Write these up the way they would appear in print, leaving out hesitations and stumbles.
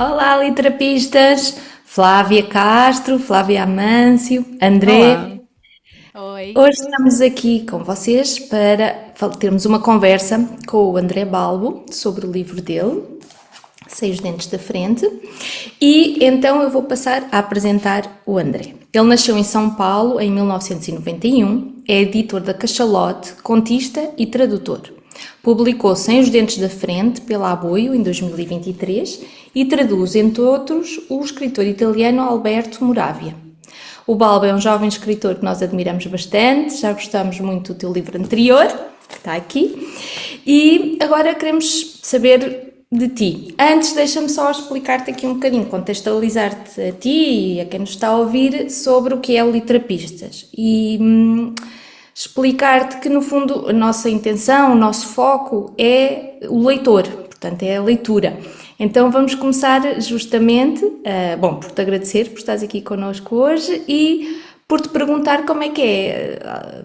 Olá, literapistas! Flávia Castro, Flávia Amâncio, Olá. André. Oi. Hoje estamos aqui com vocês para termos uma conversa com o André Balbo sobre o livro dele, Sem os Dentes da Frente. E então eu vou passar a apresentar o André. Ele nasceu em São Paulo em 1991, é editor da Cachalote, contista e tradutor. Publicou Sem os Dentes da Frente pela Aboio em 2023 e traduz, entre outros, o escritor italiano Alberto Moravia. O Balbo é um jovem escritor que nós admiramos bastante, já gostamos muito do teu livro anterior, que está aqui, e agora queremos saber de ti. Antes, deixa-me só explicar-te aqui um bocadinho, contextualizar-te a ti e a quem nos está a ouvir sobre o que é o Literapistas. E explicar-te que, no fundo, a nossa intenção, o nosso foco é o leitor, portanto, é a leitura. Então vamos começar justamente, por te agradecer por estares aqui connosco hoje e por te perguntar como é que é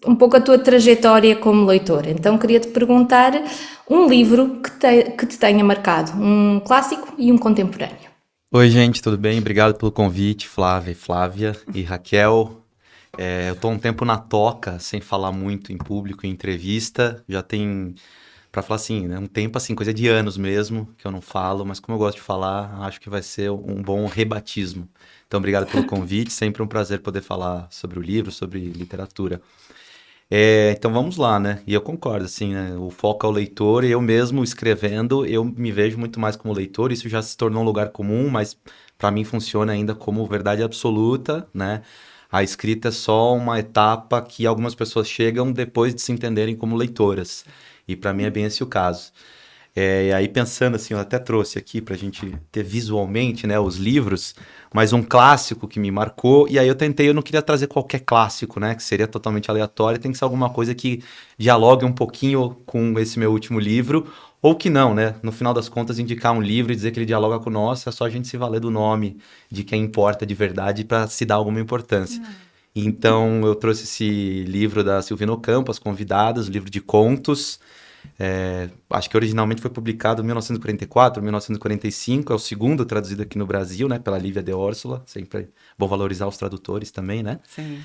um pouco a tua trajetória como leitor. Então queria-te perguntar um livro que te tenha marcado, um clássico e um contemporâneo. Oi, gente, tudo bem? Obrigado pelo convite, Flávia e Raquel. Eu tô um tempo na toca, sem falar muito em público, em entrevista. Já tem, pra falar assim, né, um tempo assim, coisa de anos mesmo, que eu não falo, mas como eu gosto de falar, acho que vai ser um bom rebatismo. Então, obrigado pelo convite, sempre um prazer poder falar sobre o livro, sobre literatura. Então vamos lá, né? E eu concordo, assim, né? O foco é o leitor e eu mesmo escrevendo, eu me vejo muito mais como leitor. Isso já se tornou um lugar comum, mas para mim funciona ainda como verdade absoluta, né? A escrita é só uma etapa que algumas pessoas chegam depois de se entenderem como leitoras. E para mim é bem esse o caso. E aí pensando assim, eu até trouxe aqui para a gente ter visualmente, né, os livros, mas um clássico que me marcou, e aí eu não queria trazer qualquer clássico, né, que seria totalmente aleatório, tem que ser alguma coisa que dialogue um pouquinho com esse meu último livro, ou que não, né, no final das contas indicar um livro e dizer que ele dialoga com o nosso, é só a gente se valer do nome de quem importa de verdade para se dar alguma importância. Então eu trouxe esse livro da Silvina Ocampo, As Convidadas, um livro de contos. Acho que originalmente foi publicado em 1944, 1945, é o segundo traduzido aqui no Brasil, né, pela Lívia de Órsula, sempre bom valorizar os tradutores também, né? Sim.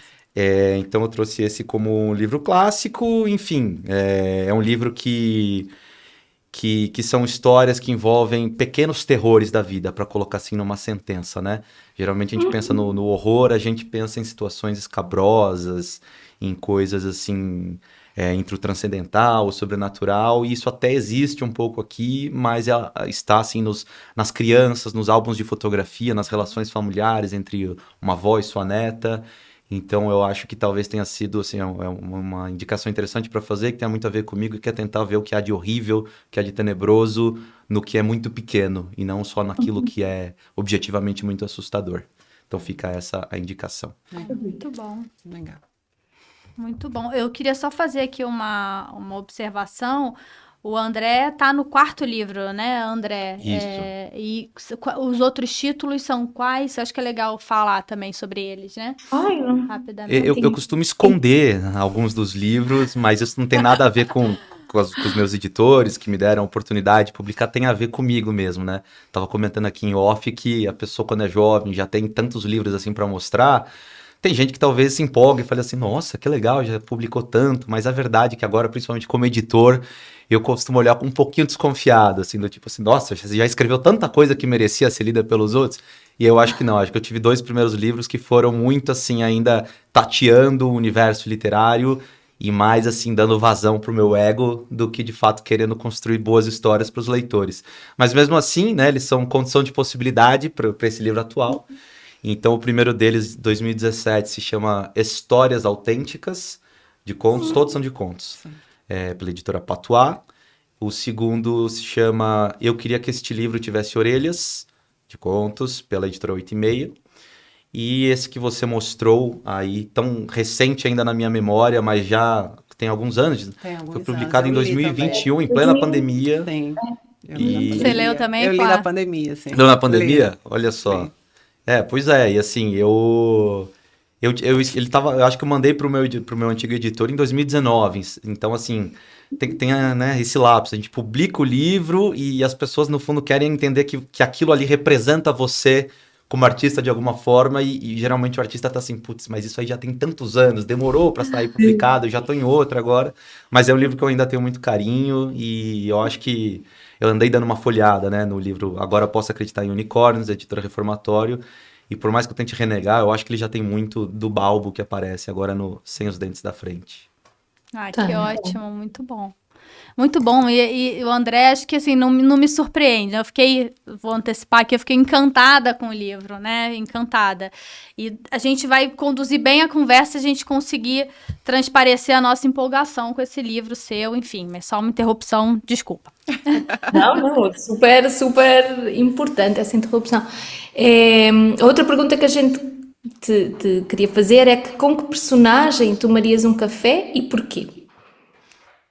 Então eu trouxe esse como um livro clássico, enfim, é um livro que são histórias que envolvem pequenos terrores da vida, para colocar assim numa sentença, né? Geralmente a gente pensa no horror, a gente pensa em situações escabrosas, em coisas assim, entre o transcendental, o sobrenatural, e isso até existe um pouco aqui, mas está assim nas crianças, nos álbuns de fotografia, nas relações familiares entre uma avó e sua neta. Então eu acho que talvez tenha sido assim, uma indicação interessante para fazer, que tem muito a ver comigo, que é tentar ver o que há de horrível, o que há de tenebroso no que é muito pequeno, e não só naquilo que é objetivamente muito assustador. Então fica essa a indicação. Muito bom, Legal. muito bom. Eu queria só fazer aqui uma observação. O André tá no quarto livro, né, André? Isso. Os outros títulos são quais? Acho que é legal falar também sobre eles, né? Ai, não Eu tenho. costumo esconder alguns dos livros, mas isso não tem nada a ver com os meus editores que me deram a oportunidade de publicar, tem a ver comigo mesmo, né? Tava comentando aqui em off que a pessoa, quando é jovem, já tem tantos livros assim para mostrar. Tem gente que talvez se empolgue e fale assim, nossa, que legal, já publicou tanto, mas a verdade é que agora, principalmente como editor, eu costumo olhar um pouquinho desconfiado, assim, do tipo assim, nossa, você já escreveu tanta coisa que merecia ser lida pelos outros? E eu acho que não, acho que eu tive dois primeiros livros que foram muito, assim, ainda tateando o universo literário e mais, assim, dando vazão pro meu ego do que, de fato, querendo construir boas histórias para os leitores. Mas mesmo assim, né, eles são condição de possibilidade para esse livro atual. Então, o primeiro deles, 2017, se chama Histórias Autênticas, de contos, todos são de contos, pela editora Patois. O segundo se chama Eu Queria Que Este Livro Tivesse Orelhas, de contos, pela editora 8 e meia. E esse que você mostrou aí, tão recente ainda na minha memória, mas já tem alguns anos, Tem foi alguns anos. publicado Eu em li também. 2021, em plena 2000. pandemia. Sim, eu li na Você E... leu pandemia. também, Eu li na Flá? pandemia, sim. Leu na Li, pandemia? Olha só. li. Pois é, e assim, Eu acho que eu mandei pro meu antigo editor em 2019. Então, assim, tem né, esse lapso. A gente publica o livro e as pessoas, no fundo, querem entender que aquilo ali representa você como artista de alguma forma. E geralmente o artista tá assim, putz, mas isso aí já tem tantos anos, demorou para sair publicado, eu já tô em outra agora. Mas é um livro que eu ainda tenho muito carinho e eu acho que eu andei dando uma folheada, né, no livro Agora Posso Acreditar em Unicórnios, editora Reformatório. E por mais que eu tente renegar, eu acho que ele já tem muito do Balbo que aparece agora no Sem os Dentes da Frente. Ah, Tá. que ótimo, muito bom. Muito bom. E o André, acho que assim, não me surpreende. Vou antecipar que eu fiquei encantada com o livro, né? Encantada. E a gente vai conduzir bem a conversa, a gente conseguir transparecer a nossa empolgação com esse livro seu, enfim, mas só uma interrupção, desculpa. Não, super, super importante essa interrupção. Outra pergunta que a gente te queria fazer é que com que personagem tomarias um café e porquê?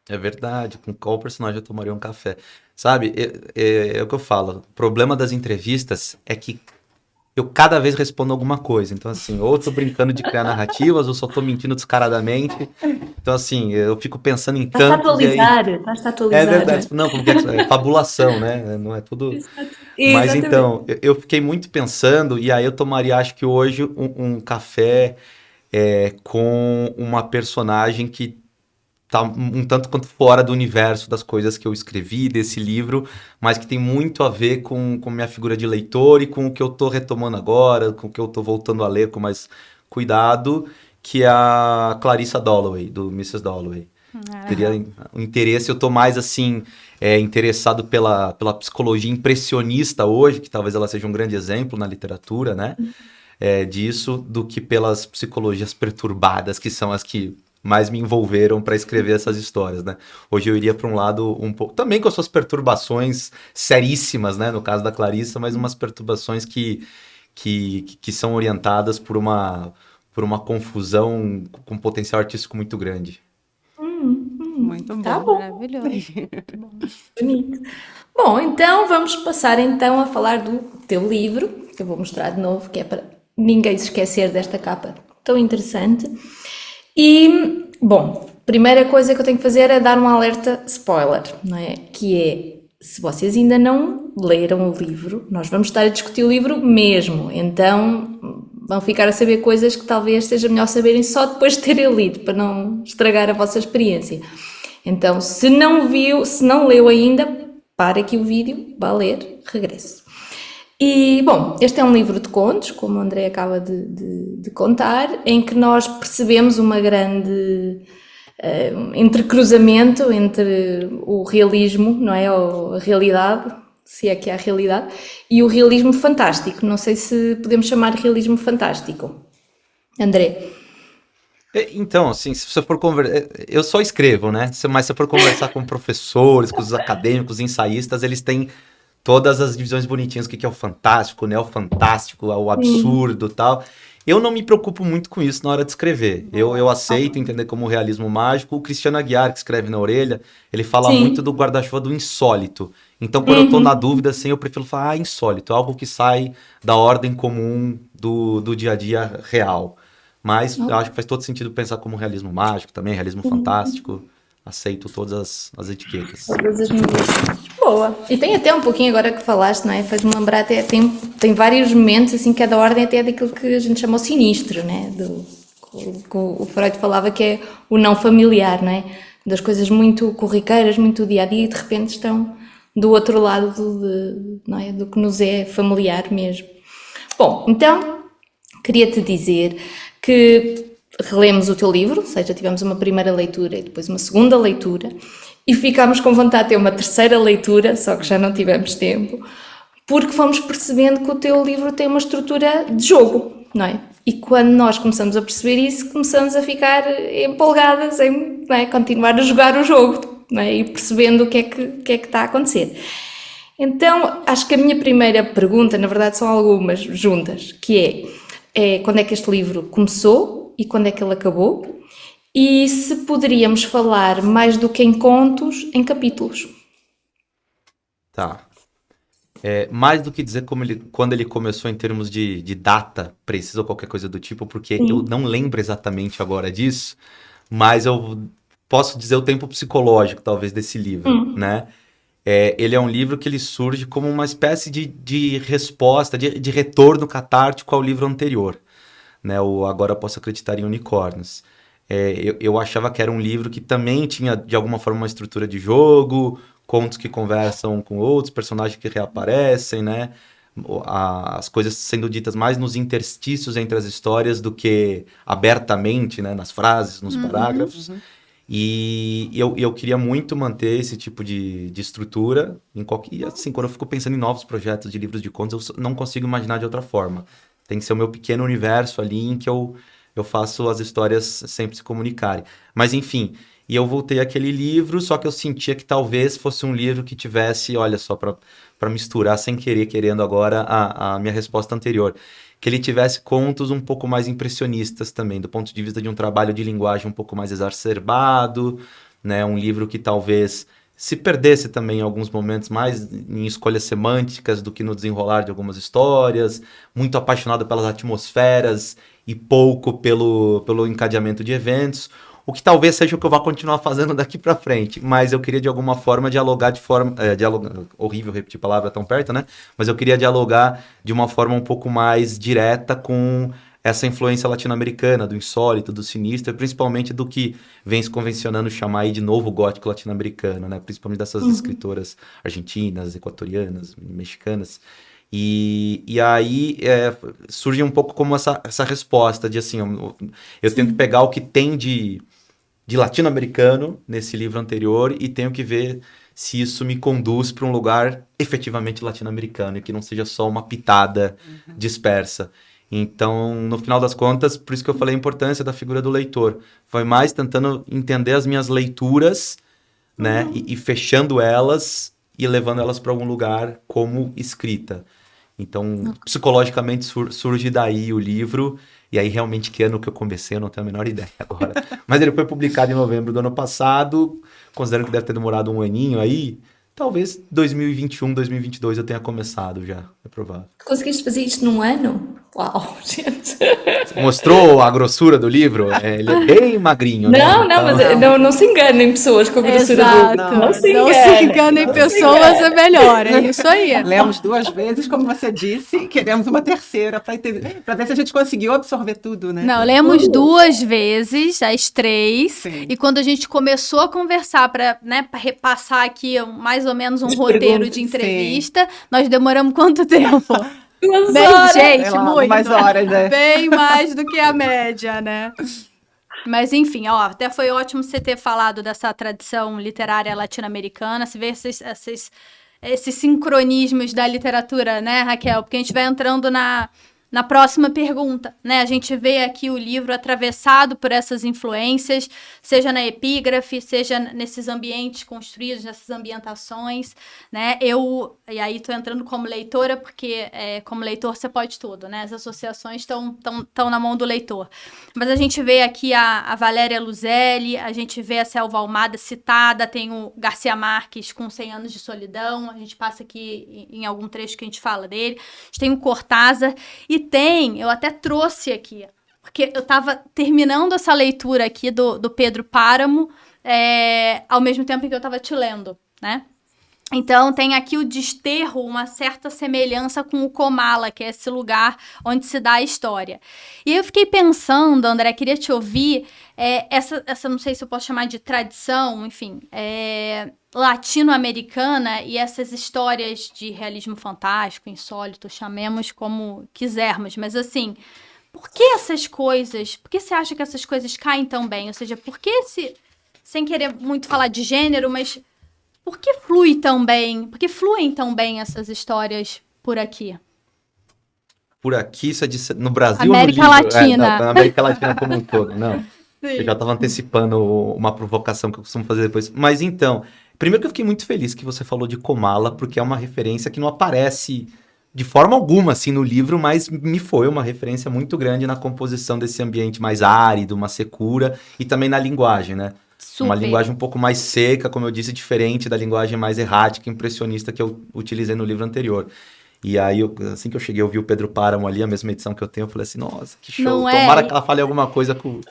É verdade, com qual personagem eu tomaria um café? Sabe, é o que eu falo. O problema das entrevistas é que eu cada vez respondo alguma coisa. Então, assim, ou eu tô brincando de criar narrativas, ou só tô mentindo descaradamente. Então, assim, eu fico pensando em Estás-te a campos e aí. atualizar, estás-te a É atualizar, não verdade, é? não, como que é fabulação, né? Não é tudo. Mas Exatamente. então, eu fiquei muito pensando, e aí eu tomaria, acho que hoje, um café com uma personagem que tá um tanto quanto fora do universo das coisas que eu escrevi, desse livro, mas que tem muito a ver com minha figura de leitor e com o que eu tô retomando agora, com o que eu tô voltando a ler com mais cuidado, que é a Clarissa Dalloway, do Mrs. Dalloway. Teria Legal. um interesse, eu tô mais assim, interessado pela psicologia impressionista hoje, que talvez ela seja um grande exemplo na literatura, né? Disso, do que pelas psicologias perturbadas, que são as que mais me envolveram para escrever essas histórias, né? Hoje eu iria para um lado um pouco, também com as suas perturbações seríssimas, né? No caso da Clarissa, mas umas perturbações que são orientadas por uma confusão com potencial artístico muito grande. Muito Tá bom. bom, Maravilhoso. Muito bom. bonito. Bom, então vamos passar então a falar do teu livro, que eu vou mostrar de novo, que é para ninguém se esquecer desta capa tão interessante. E, bom, primeira coisa que eu tenho que fazer é dar um alerta spoiler, não é? Que é, se vocês ainda não leram o livro, nós vamos estar a discutir o livro mesmo, então vão ficar a saber coisas que talvez seja melhor saberem só depois de terem lido, para não estragar a vossa experiência. Então, se não viu, se não leu ainda, para aqui o vídeo, vá ler, regresse. E, bom, este é um livro de contos, como o André acaba de contar, em que nós percebemos uma grande entrecruzamento entre o realismo, não é? Ou a realidade, se é que há realidade, e o realismo fantástico. Não sei se podemos chamar de realismo fantástico. André? Então, assim, se você for conversar. Eu só escrevo, né? Mas se eu for conversar com professores, com os acadêmicos, ensaístas, eles têm todas as divisões bonitinhas, o que é o fantástico, o neofantástico, o absurdo e tal. Eu não me preocupo muito com isso na hora de escrever. Eu aceito entender como realismo mágico. O Cristiano Aguiar, que escreve na Orelha, ele fala muito Sim. do guarda-chuva do insólito. Então, quando eu tô na dúvida, assim, eu prefiro falar, insólito, algo que sai da ordem comum do dia a dia real. Mas eu acho que faz todo sentido pensar como realismo mágico também, realismo fantástico. Aceito todas as etiquetas. Todas as nomeações. Boa. E tem até um pouquinho agora que falaste, não é? Faz-me lembrar até, tem vários momentos, assim, que é da ordem até daquilo que a gente chama o sinistro, né? O Freud falava que é o não familiar, não é? Das coisas muito corriqueiras, muito dia a dia, e de repente estão do outro lado não é? Do que nos é familiar mesmo. Bom, então, queria-te dizer que relemos o teu livro, ou seja, tivemos uma primeira leitura e depois uma segunda leitura, e ficámos com vontade de ter uma terceira leitura, só que já não tivemos tempo, porque fomos percebendo que o teu livro tem uma estrutura de jogo, não é? E quando nós começamos a perceber isso, começamos a ficar empolgadas em, não é, continuar a jogar o jogo, não é? E percebendo o que é que está a acontecer. Então, acho que a minha primeira pergunta, na verdade são algumas juntas, que é quando é que este livro começou e quando é que ele acabou? E se poderíamos falar mais do que em contos, em capítulos. Tá. Mais do que dizer quando ele começou em termos de data precisa ou qualquer coisa do tipo, porque eu não lembro exatamente agora disso, mas eu posso dizer o tempo psicológico, talvez, desse livro, né? Ele é um livro que ele surge como uma espécie de resposta, de retorno catártico ao livro anterior, né? O Agora Posso Acreditar em Unicórnios. Eu achava que era um livro que também tinha, de alguma forma, uma estrutura de jogo, contos que conversam com outros, personagens que reaparecem, né? As coisas sendo ditas mais nos interstícios entre as histórias do que abertamente, né? Nas frases, nos parágrafos. E eu queria muito manter esse tipo de estrutura. E assim, quando eu fico pensando em novos projetos de livros de contos, eu não consigo imaginar de outra forma. Tem que ser o meu pequeno universo ali em que eu faço as histórias sempre se comunicarem. Mas enfim, e eu voltei àquele livro, só que eu sentia que talvez fosse um livro que tivesse, olha só, para misturar sem querer, querendo agora a minha resposta anterior, que ele tivesse contos um pouco mais impressionistas também, do ponto de vista de um trabalho de linguagem um pouco mais exacerbado, né? Um livro que talvez se perdesse também em alguns momentos mais em escolhas semânticas do que no desenrolar de algumas histórias, muito apaixonado pelas atmosferas e pouco pelo encadeamento de eventos, o que talvez seja o que eu vá continuar fazendo daqui para frente, mas eu queria de alguma forma dialogar de forma... horrível repetir palavra tão perto, né? Mas eu queria dialogar de uma forma um pouco mais direta com essa influência latino-americana, do insólito, do sinistro, e principalmente do que vem se convencionando chamar aí de novo gótico latino-americano, né? Principalmente dessas escritoras argentinas, equatorianas, mexicanas. E aí surge um pouco como essa resposta de assim, eu tenho que pegar o que tem de latino-americano nesse livro anterior e tenho que ver se isso me conduz para um lugar efetivamente latino-americano e que não seja só uma pitada dispersa. Então, no final das contas, por isso que eu falei a importância da figura do leitor. Foi mais tentando entender as minhas leituras, né, e fechando elas e levando elas para algum lugar como escrita. Então, psicologicamente surge daí o livro, e aí realmente que ano que eu comecei, eu não tenho a menor ideia agora. Mas ele foi publicado em novembro do ano passado, considerando que deve ter demorado um aninho aí, talvez 2021, 2022 eu tenha começado já, é provável. Conseguiste fazer isto num ano? Uau, gente. Mostrou a grossura do livro? Ele é bem magrinho, né? Não, mas não se enganem pessoas com a grossura Exato. do... Não se enganem pessoas, é melhor, é isso aí. Lemos 2 vezes, como você disse, queremos uma terceira para ver se a gente conseguiu absorver tudo, né? Não, lemos 2 vezes, as 3, Sim. e quando a gente começou a conversar para, né, repassar aqui mais ou menos um As roteiro perguntas, de entrevista, nós demoramos quanto tempo? 2 Bem, horas. gente, Sei lá, muito. mais horas, né? Bem mais do que a média, né? Mas, enfim, ó, até foi ótimo você ter falado dessa tradição literária latino-americana, se vê esses sincronismos da literatura, né, Raquel? Porque a gente vai entrando na próxima pergunta, né? A gente vê aqui o livro atravessado por essas influências, seja na epígrafe, seja nesses ambientes construídos, nessas ambientações, né? E aí tô entrando como leitora, porque como leitor você pode tudo, né? As associações estão na mão do leitor. Mas a gente vê aqui a Valéria Luzelli, a gente vê a Selva Almada citada, tem o Garcia Marques com 100 anos de solidão, a gente passa aqui em algum trecho que a gente fala dele, a gente tem o Cortázar, e eu até trouxe aqui, porque eu estava terminando essa leitura aqui do Pedro Páramo, ao mesmo tempo em que eu estava te lendo, né? Então, tem aqui o Desterro, uma certa semelhança com o Comala, que é esse lugar onde se dá a história. E eu fiquei pensando, André, queria te ouvir, essa não sei se eu posso chamar de tradição, enfim, latino-americana e essas histórias de realismo fantástico, insólito, chamemos como quisermos, mas assim, por que essas coisas, por que você acha que essas coisas caem tão bem? Ou seja, por que sem querer muito falar de gênero, mas por que flui tão bem? Por que fluem tão bem essas histórias por aqui? Por aqui, isso é no Brasil América ou no livro? Latina. Na América Latina como um todo, não. Sim. Eu já estava antecipando uma provocação que eu costumo fazer depois. Mas então, primeiro que eu fiquei muito feliz que você falou de Comala, porque é uma referência que não aparece de forma alguma assim no livro, mas me foi uma referência muito grande na composição desse ambiente mais árido, uma secura, e também na linguagem, né? Uma Super. linguagem um pouco mais seca, como eu disse, diferente da linguagem mais errática, impressionista que eu utilizei no livro anterior. E aí, assim que eu cheguei, eu vi o Pedro Páramo ali, a mesma edição que eu tenho, eu falei assim, nossa, que show. Não é? Tomara que ela fale alguma coisa comigo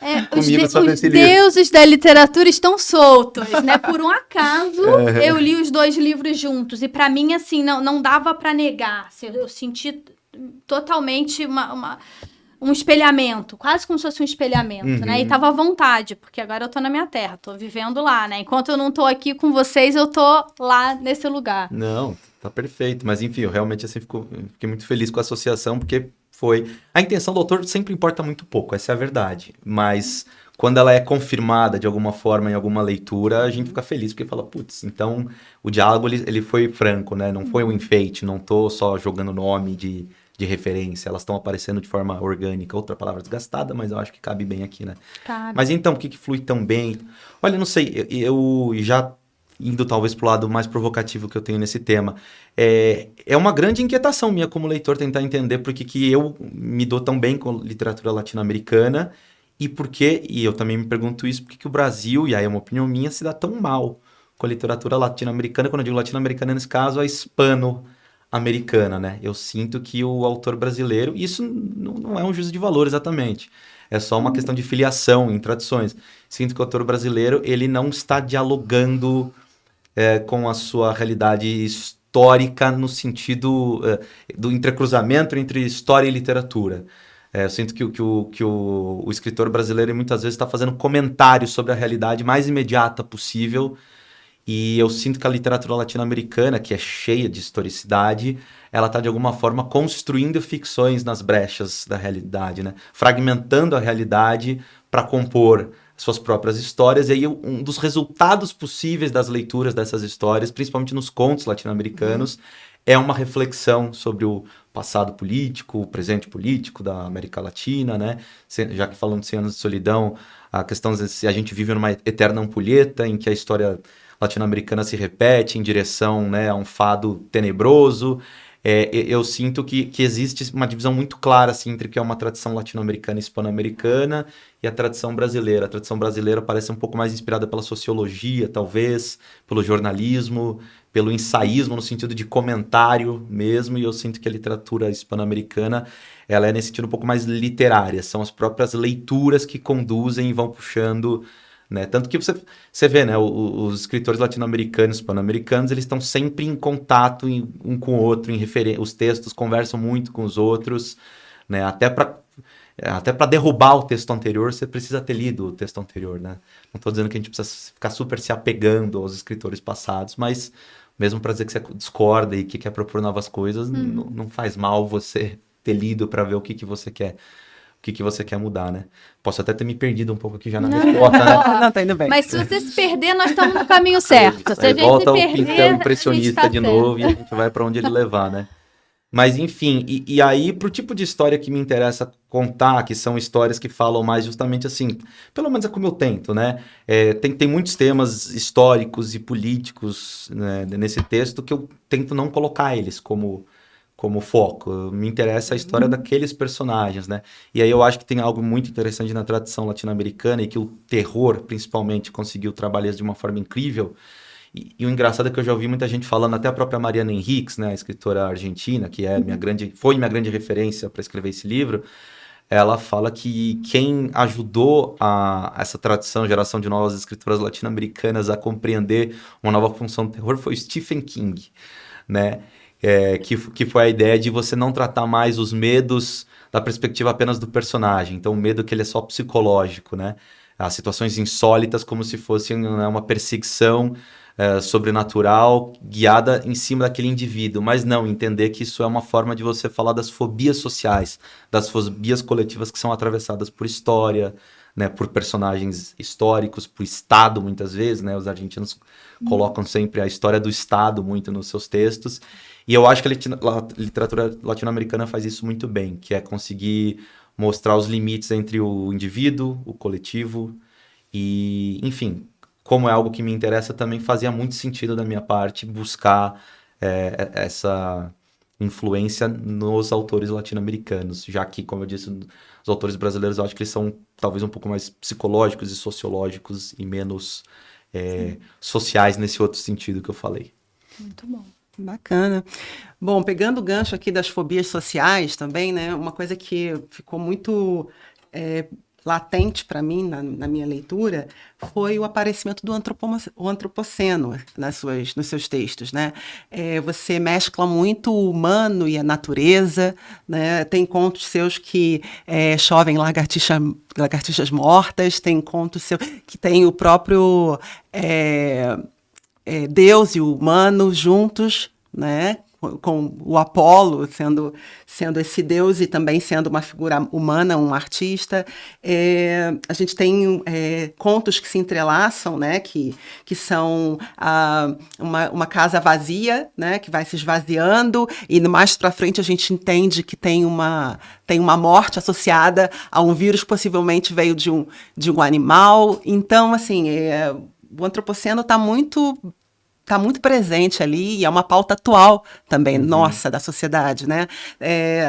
sobre Os esse livro. deuses da literatura estão soltos, né? Por um acaso, eu li os 2 livros juntos. E pra mim, assim, não dava pra negar. Assim, eu senti totalmente um espelhamento, quase como se fosse um espelhamento, né? E tava à vontade, porque agora eu tô na minha terra, tô vivendo lá, né? Enquanto eu não tô aqui com vocês, eu tô lá nesse lugar. Não, tá perfeito. Mas enfim, eu realmente assim, fiquei muito feliz com a associação, porque foi... A intenção do autor sempre importa muito pouco, essa é a verdade. Mas quando ela é confirmada de alguma forma em alguma leitura, a gente fica feliz, porque fala, putz, então o diálogo ele foi franco, né? Não foi um enfeite, não tô só jogando nome de referência, elas estão aparecendo de forma orgânica. Outra palavra desgastada, mas eu acho que cabe bem aqui, né? Cabe. Mas então, por que flui tão bem? Olha, não sei, eu já indo talvez para o lado mais provocativo que eu tenho nesse tema, é uma grande inquietação minha como leitor tentar entender por que eu me dou tão bem com literatura latino-americana e por que, e eu também me pergunto isso, por que o Brasil, e aí é uma opinião minha, se dá tão mal com a literatura latino-americana, quando eu digo latino-americana, nesse caso, a hispano-americana, né? Eu sinto que o autor brasileiro, isso não é um juízo de valor exatamente, é só uma questão de filiação em tradições. Sinto que o autor brasileiro, ele não está dialogando com a sua realidade histórica no sentido do entrecruzamento entre história e literatura. Eu sinto que o escritor brasileiro muitas vezes está fazendo comentários sobre a realidade mais imediata possível, e eu sinto que a literatura latino-americana, que é cheia de historicidade, ela está de alguma forma construindo ficções nas brechas da realidade, né? Fragmentando a realidade para compor suas próprias histórias. E aí um dos resultados possíveis das leituras dessas histórias, principalmente nos contos latino-americanos, é uma reflexão sobre o passado político, o presente político da América Latina, né? Já que falando de 100 anos de solidão, a questão de se a gente vive numa eterna ampulheta em que a história latino-americana se repete em direção, né, a um fado tenebroso. Eu sinto que existe uma divisão muito clara assim, entre o que é uma tradição latino-americana e hispano-americana e a tradição brasileira. A tradição brasileira parece um pouco mais inspirada pela sociologia, talvez, pelo jornalismo, pelo ensaísmo, no sentido de comentário mesmo, e eu sinto que a literatura hispano-americana ela é, nesse sentido, um pouco mais literária. São as próprias leituras que conduzem e vão puxando, né? Tanto que você vê, né, os escritores latino-americanos, hispano-americanos, eles estão sempre em contato um com o outro, os textos conversam muito com os outros, né? Até para derrubar o texto anterior, você precisa ter lido o texto anterior, né? Não estou dizendo que a gente precisa ficar super se apegando aos escritores passados, mas mesmo para dizer que você discorda e que quer propor novas coisas, não faz mal você ter lido para ver o que você quer. O que você quer mudar, né? Posso até ter me perdido um pouco aqui já na resposta, né? Não, tá indo bem. Mas se você se perder, nós estamos no caminho certo. Se a Aí gente volta se ao perder, pincel a gente impressionista tá de certo. novo e a gente vai para onde ele levar, né? Mas enfim, e aí pro tipo de história que me interessa contar, que são histórias que falam mais justamente assim, pelo menos é como eu tento, né? Tem muitos temas históricos e políticos, né, nesse texto que eu tento não colocar eles como foco. Me interessa a história daqueles personagens, né? E aí eu acho que tem algo muito interessante na tradição latino-americana e que o terror, principalmente, conseguiu trabalhar isso de uma forma incrível. E o engraçado é que eu já ouvi muita gente falando, até a própria Mariana Enríquez, né, a escritora argentina, que é foi minha grande referência para escrever esse livro, ela fala que quem ajudou essa tradição, geração de novas escritoras latino-americanas a compreender uma nova função do terror foi o Stephen King, né? Que foi a ideia de você não tratar mais os medos da perspectiva apenas do personagem. Então, o medo que ele é só psicológico, né? As situações insólitas como se fosse, né, uma perseguição sobrenatural guiada em cima daquele indivíduo. Mas não, entender que isso é uma forma de você falar das fobias sociais, das fobias coletivas que são atravessadas por história, né, por personagens históricos, por Estado, muitas vezes, né? Os argentinos colocam sempre a história do Estado muito nos seus textos. E eu acho que a literatura latino-americana faz isso muito bem, que é conseguir mostrar os limites entre o indivíduo, o coletivo e, enfim, como é algo que me interessa, também fazia muito sentido da minha parte buscar influência nos autores latino-americanos, já que, como eu disse, os autores brasileiros eu acho que eles são talvez um pouco mais psicológicos e sociológicos e menos sociais nesse outro sentido que eu falei. Muito bom. Bacana. Bom, pegando o gancho aqui das fobias sociais também, né? Uma coisa que ficou muito latente para mim na minha leitura foi o aparecimento do antropoceno nos seus textos, né? Você mescla muito o humano e a natureza, né? Tem contos seus que chovem lagartixas mortas, tem contos seus que tem o próprio Deus e o humano juntos, né? Com o Apolo sendo esse Deus e também sendo uma figura humana, um artista. A gente tem contos que se entrelaçam, né? Que são uma casa vazia, né? Que vai se esvaziando, e mais para frente a gente entende que tem uma morte associada a um vírus que possivelmente veio de um animal. Então, assim, o antropoceno está muito presente ali, e é uma pauta atual também, nossa, da sociedade, né?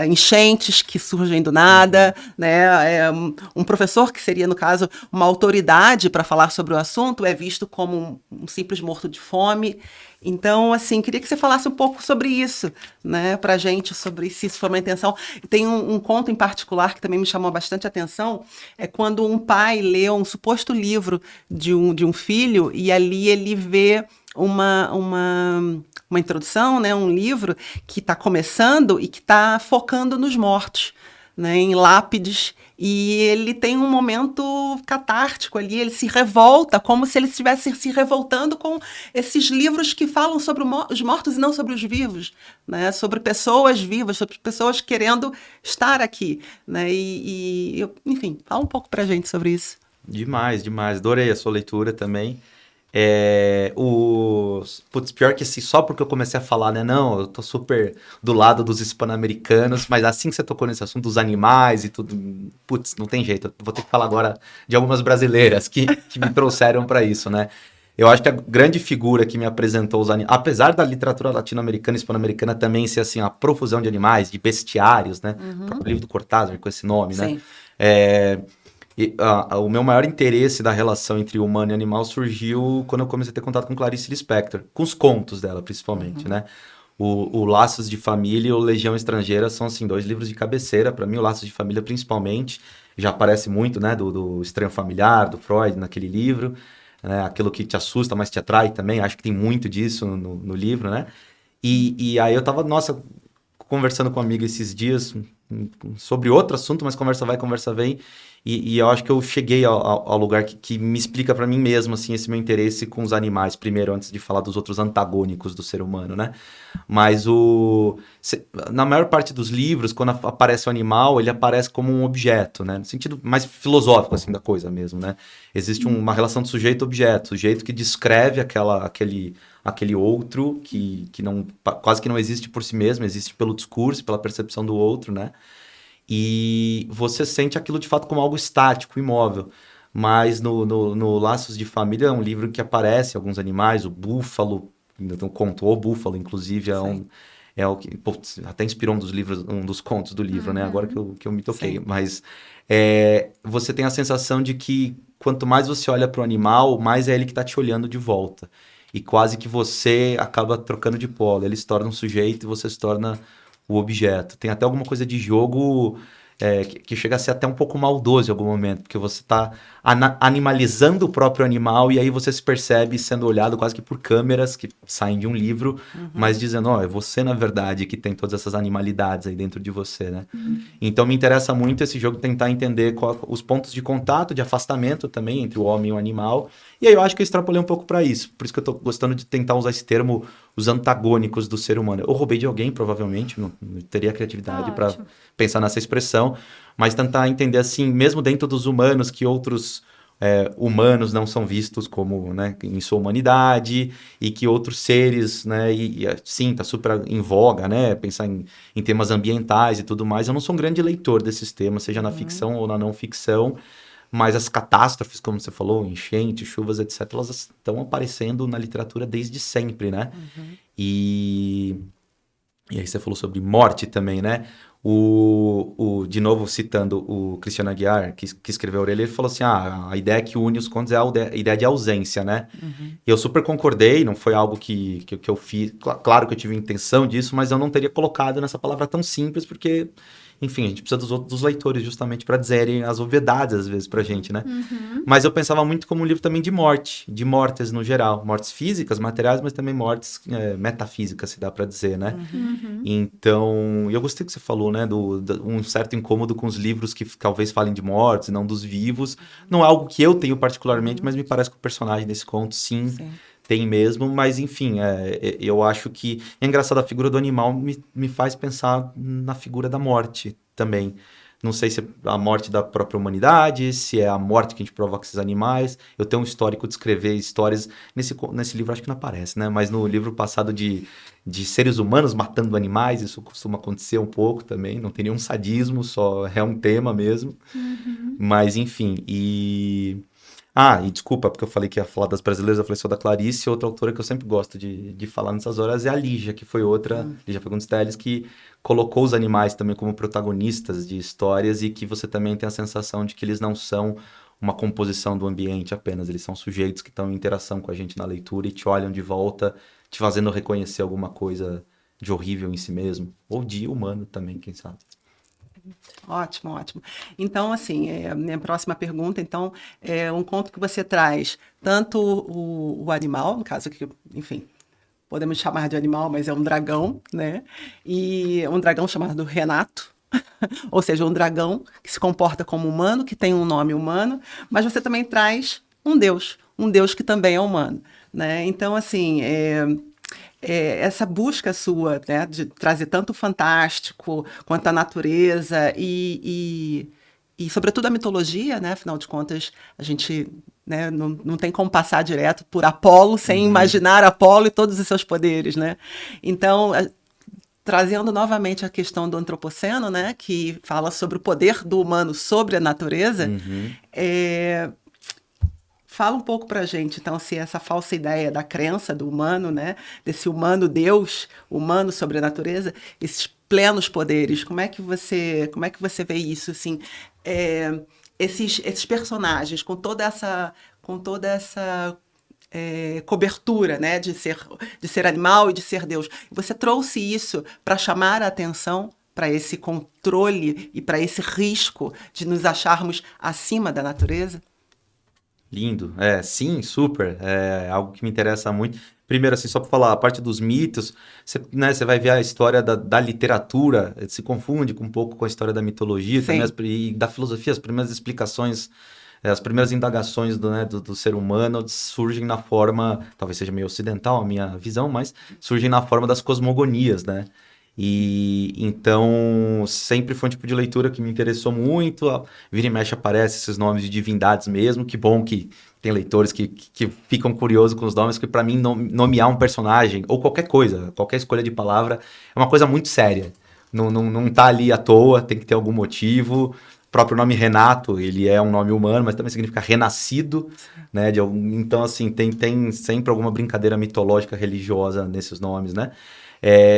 Enchentes que surgem do nada, né? Um professor que seria, no caso, uma autoridade para falar sobre o assunto é visto como um simples morto de fome. Então, assim, queria que você falasse um pouco sobre isso, né, pra gente, sobre se isso foi uma intenção. Tem um conto em particular que também me chamou bastante atenção, é quando um pai lê um suposto livro de um filho, e ali ele vê uma introdução, né, um livro que está começando e que está focando nos mortos, né, em lápides, e ele tem um momento catártico ali, ele se revolta, como se ele estivesse se revoltando com esses livros que falam sobre os mortos e não sobre os vivos, né, sobre pessoas vivas, sobre pessoas querendo estar aqui, né, enfim, fala um pouco pra gente sobre isso. Demais, demais. Adorei a sua leitura também. Putz, pior que assim, só porque eu comecei a falar, né? Não, eu tô super do lado dos hispano-americanos, mas assim que você tocou nesse assunto dos animais e tudo, putz, não tem jeito. Eu vou ter que falar agora de algumas brasileiras que me trouxeram para isso, né? Eu acho que a grande figura que me apresentou os animais, apesar da literatura latino-americana e hispano-americana também ser assim, a profusão de animais, de bestiários, né? O próprio livro do Cortázar com esse nome, Sim. né? O meu maior interesse da relação entre humano e animal surgiu quando eu comecei a ter contato com Clarice Lispector, com os contos dela, principalmente, né? O Laços de Família e o Legião Estrangeira são, assim, 2 livros de cabeceira. Para mim, o Laços de Família, principalmente, já aparece muito, né? Do Estranho Familiar, do Freud, naquele livro. Né? Aquilo que te assusta, mas te atrai também. Acho que tem muito disso no livro, né? E aí eu tava, nossa, conversando com um amigo esses dias sobre outro assunto, mas conversa vai, conversa vem. E eu acho que eu cheguei ao lugar que me explica para mim mesmo, assim, esse meu interesse com os animais, primeiro, antes de falar dos outros antagônicos do ser humano, né? Mas na maior parte dos livros, quando aparece o animal, ele aparece como um objeto, né? No sentido mais filosófico, assim, da coisa mesmo, né? Existe uma relação de sujeito-objeto, sujeito que descreve aquele outro que quase que não existe por si mesmo, existe pelo discurso, pela percepção do outro, né? E você sente aquilo de fato como algo estático, imóvel. Mas no Laços de Família é um livro que aparece alguns animais, o búfalo, então contou o búfalo, inclusive, é o que putz, até inspirou um dos contos do livro, né? Agora que eu me toquei. Sim. Mas você tem a sensação de que quanto mais você olha para o animal, mais é ele que está te olhando de volta. E quase que você acaba trocando de polo. Ele se torna um sujeito e você se torna o objeto. Tem até alguma coisa de jogo que chega a ser até um pouco maldoso em algum momento, porque você está animalizando o próprio animal e aí você se percebe sendo olhado quase que por câmeras que saem de um livro, mas dizendo, é você na verdade que tem todas essas animalidades aí dentro de você, né? Então me interessa muito esse jogo tentar entender os pontos de contato, de afastamento também entre o homem e o animal, e aí eu acho que eu extrapolei um pouco para isso, por isso que eu tô gostando de tentar usar esse termo, os antagônicos do ser humano. Eu roubei de alguém, provavelmente, não teria criatividade para pensar nessa expressão, mas tentar entender assim, mesmo dentro dos humanos, que outros humanos não são vistos como, né, em sua humanidade, e que outros seres, né, sim, tá super em voga, né, pensar em temas ambientais e tudo mais. Eu não sou um grande leitor desses temas, seja na ficção ou na não ficção, mas as catástrofes, como você falou, enchentes, chuvas, etc., elas estão aparecendo na literatura desde sempre, né? E e aí você falou sobre morte também, né? De novo, citando o Christian Aguiar, que escreveu a Orelha, ele falou assim, a ideia que une os contos é a ideia de ausência, né? E eu super concordei, não foi algo que eu fiz, claro que eu tive intenção disso, mas eu não teria colocado nessa palavra tão simples, porque, enfim, a gente precisa dos leitores justamente para dizerem as obviedades, às vezes, pra gente, né? Mas eu pensava muito como um livro também de morte, de mortes no geral, mortes físicas, materiais, mas também mortes metafísicas, se dá para dizer, né? Então, eu gostei do que você falou, né, um certo incômodo com os livros que talvez falem de mortes e não dos vivos. Não é algo que eu tenho particularmente, mas me parece que o personagem desse conto, sim. Tem mesmo, mas enfim, eu acho que... É engraçado, a figura do animal me faz pensar na figura da morte também. Não sei se é a morte da própria humanidade, se é a morte que a gente provoca esses animais. Eu tenho um histórico de escrever histórias... Nesse livro acho que não aparece, né? Mas no livro passado de seres humanos matando animais, isso costuma acontecer um pouco também. Não tem nenhum sadismo, só é um tema mesmo. Mas enfim, e desculpa, porque eu falei que ia falar das brasileiras, eu falei só da Clarice, outra autora que eu sempre gosto de falar nessas horas é a Lígia, que foi outra, Lígia Fagundes Telles, que colocou os animais também como protagonistas de histórias e que você também tem a sensação de que eles não são uma composição do ambiente apenas, eles são sujeitos que estão em interação com a gente na leitura e te olham de volta, te fazendo reconhecer alguma coisa de horrível em si mesmo, ou de humano também, quem sabe. Ótimo, ótimo. Então, assim, minha próxima pergunta, então, é um conto que você traz tanto o animal, no caso que, enfim, podemos chamar de animal, mas é um dragão, né? E um dragão chamado Renato, ou seja, um dragão que se comporta como humano, que tem um nome humano, mas você também traz um deus que também é humano, né? Então, assim, essa busca sua, né, de trazer tanto o fantástico quanto a natureza e sobretudo a mitologia, né? Afinal de contas, a gente, né, não tem como passar direto por Apolo sem imaginar Apolo e todos os seus poderes, né? Então, trazendo novamente a questão do antropoceno, né, que fala sobre o poder do humano sobre a natureza, fala um pouco pra gente, então, se essa falsa ideia da crença do humano, né, desse humano Deus, humano sobre a natureza, esses plenos poderes, como é que você vê isso, assim, esses personagens com toda essa cobertura, né, de ser animal e de ser Deus. Você trouxe isso para chamar a atenção para esse controle e para esse risco de nos acharmos acima da natureza? Lindo, sim, super, é algo que me interessa muito. Primeiro, assim, só para falar, a parte dos mitos, você vai ver a história da literatura, se confunde um pouco com a história da mitologia também, e da filosofia, as primeiras explicações, as primeiras indagações do ser humano surgem na forma, talvez seja meio ocidental a minha visão, mas surgem na forma das cosmogonias, né? E então sempre foi um tipo de leitura que me interessou muito. Vira e mexe aparece esses nomes de divindades mesmo. Que bom que tem leitores que ficam curiosos com os nomes, porque para mim nomear um personagem ou qualquer coisa, qualquer escolha de palavra é uma coisa muito séria. Não tá ali à toa, tem que ter algum motivo. O próprio nome Renato, ele é um nome humano, mas também significa renascido, né? Então, assim, tem sempre alguma brincadeira mitológica religiosa nesses nomes, né?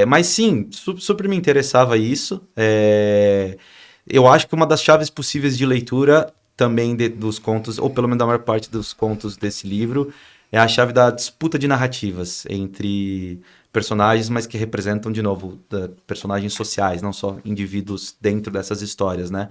Mas sim, super me interessava isso. Eu acho que uma das chaves possíveis de leitura também dos contos, ou pelo menos da maior parte dos contos desse livro, é a chave da disputa de narrativas entre personagens, mas que representam, de novo, personagens sociais, não só indivíduos dentro dessas histórias, né?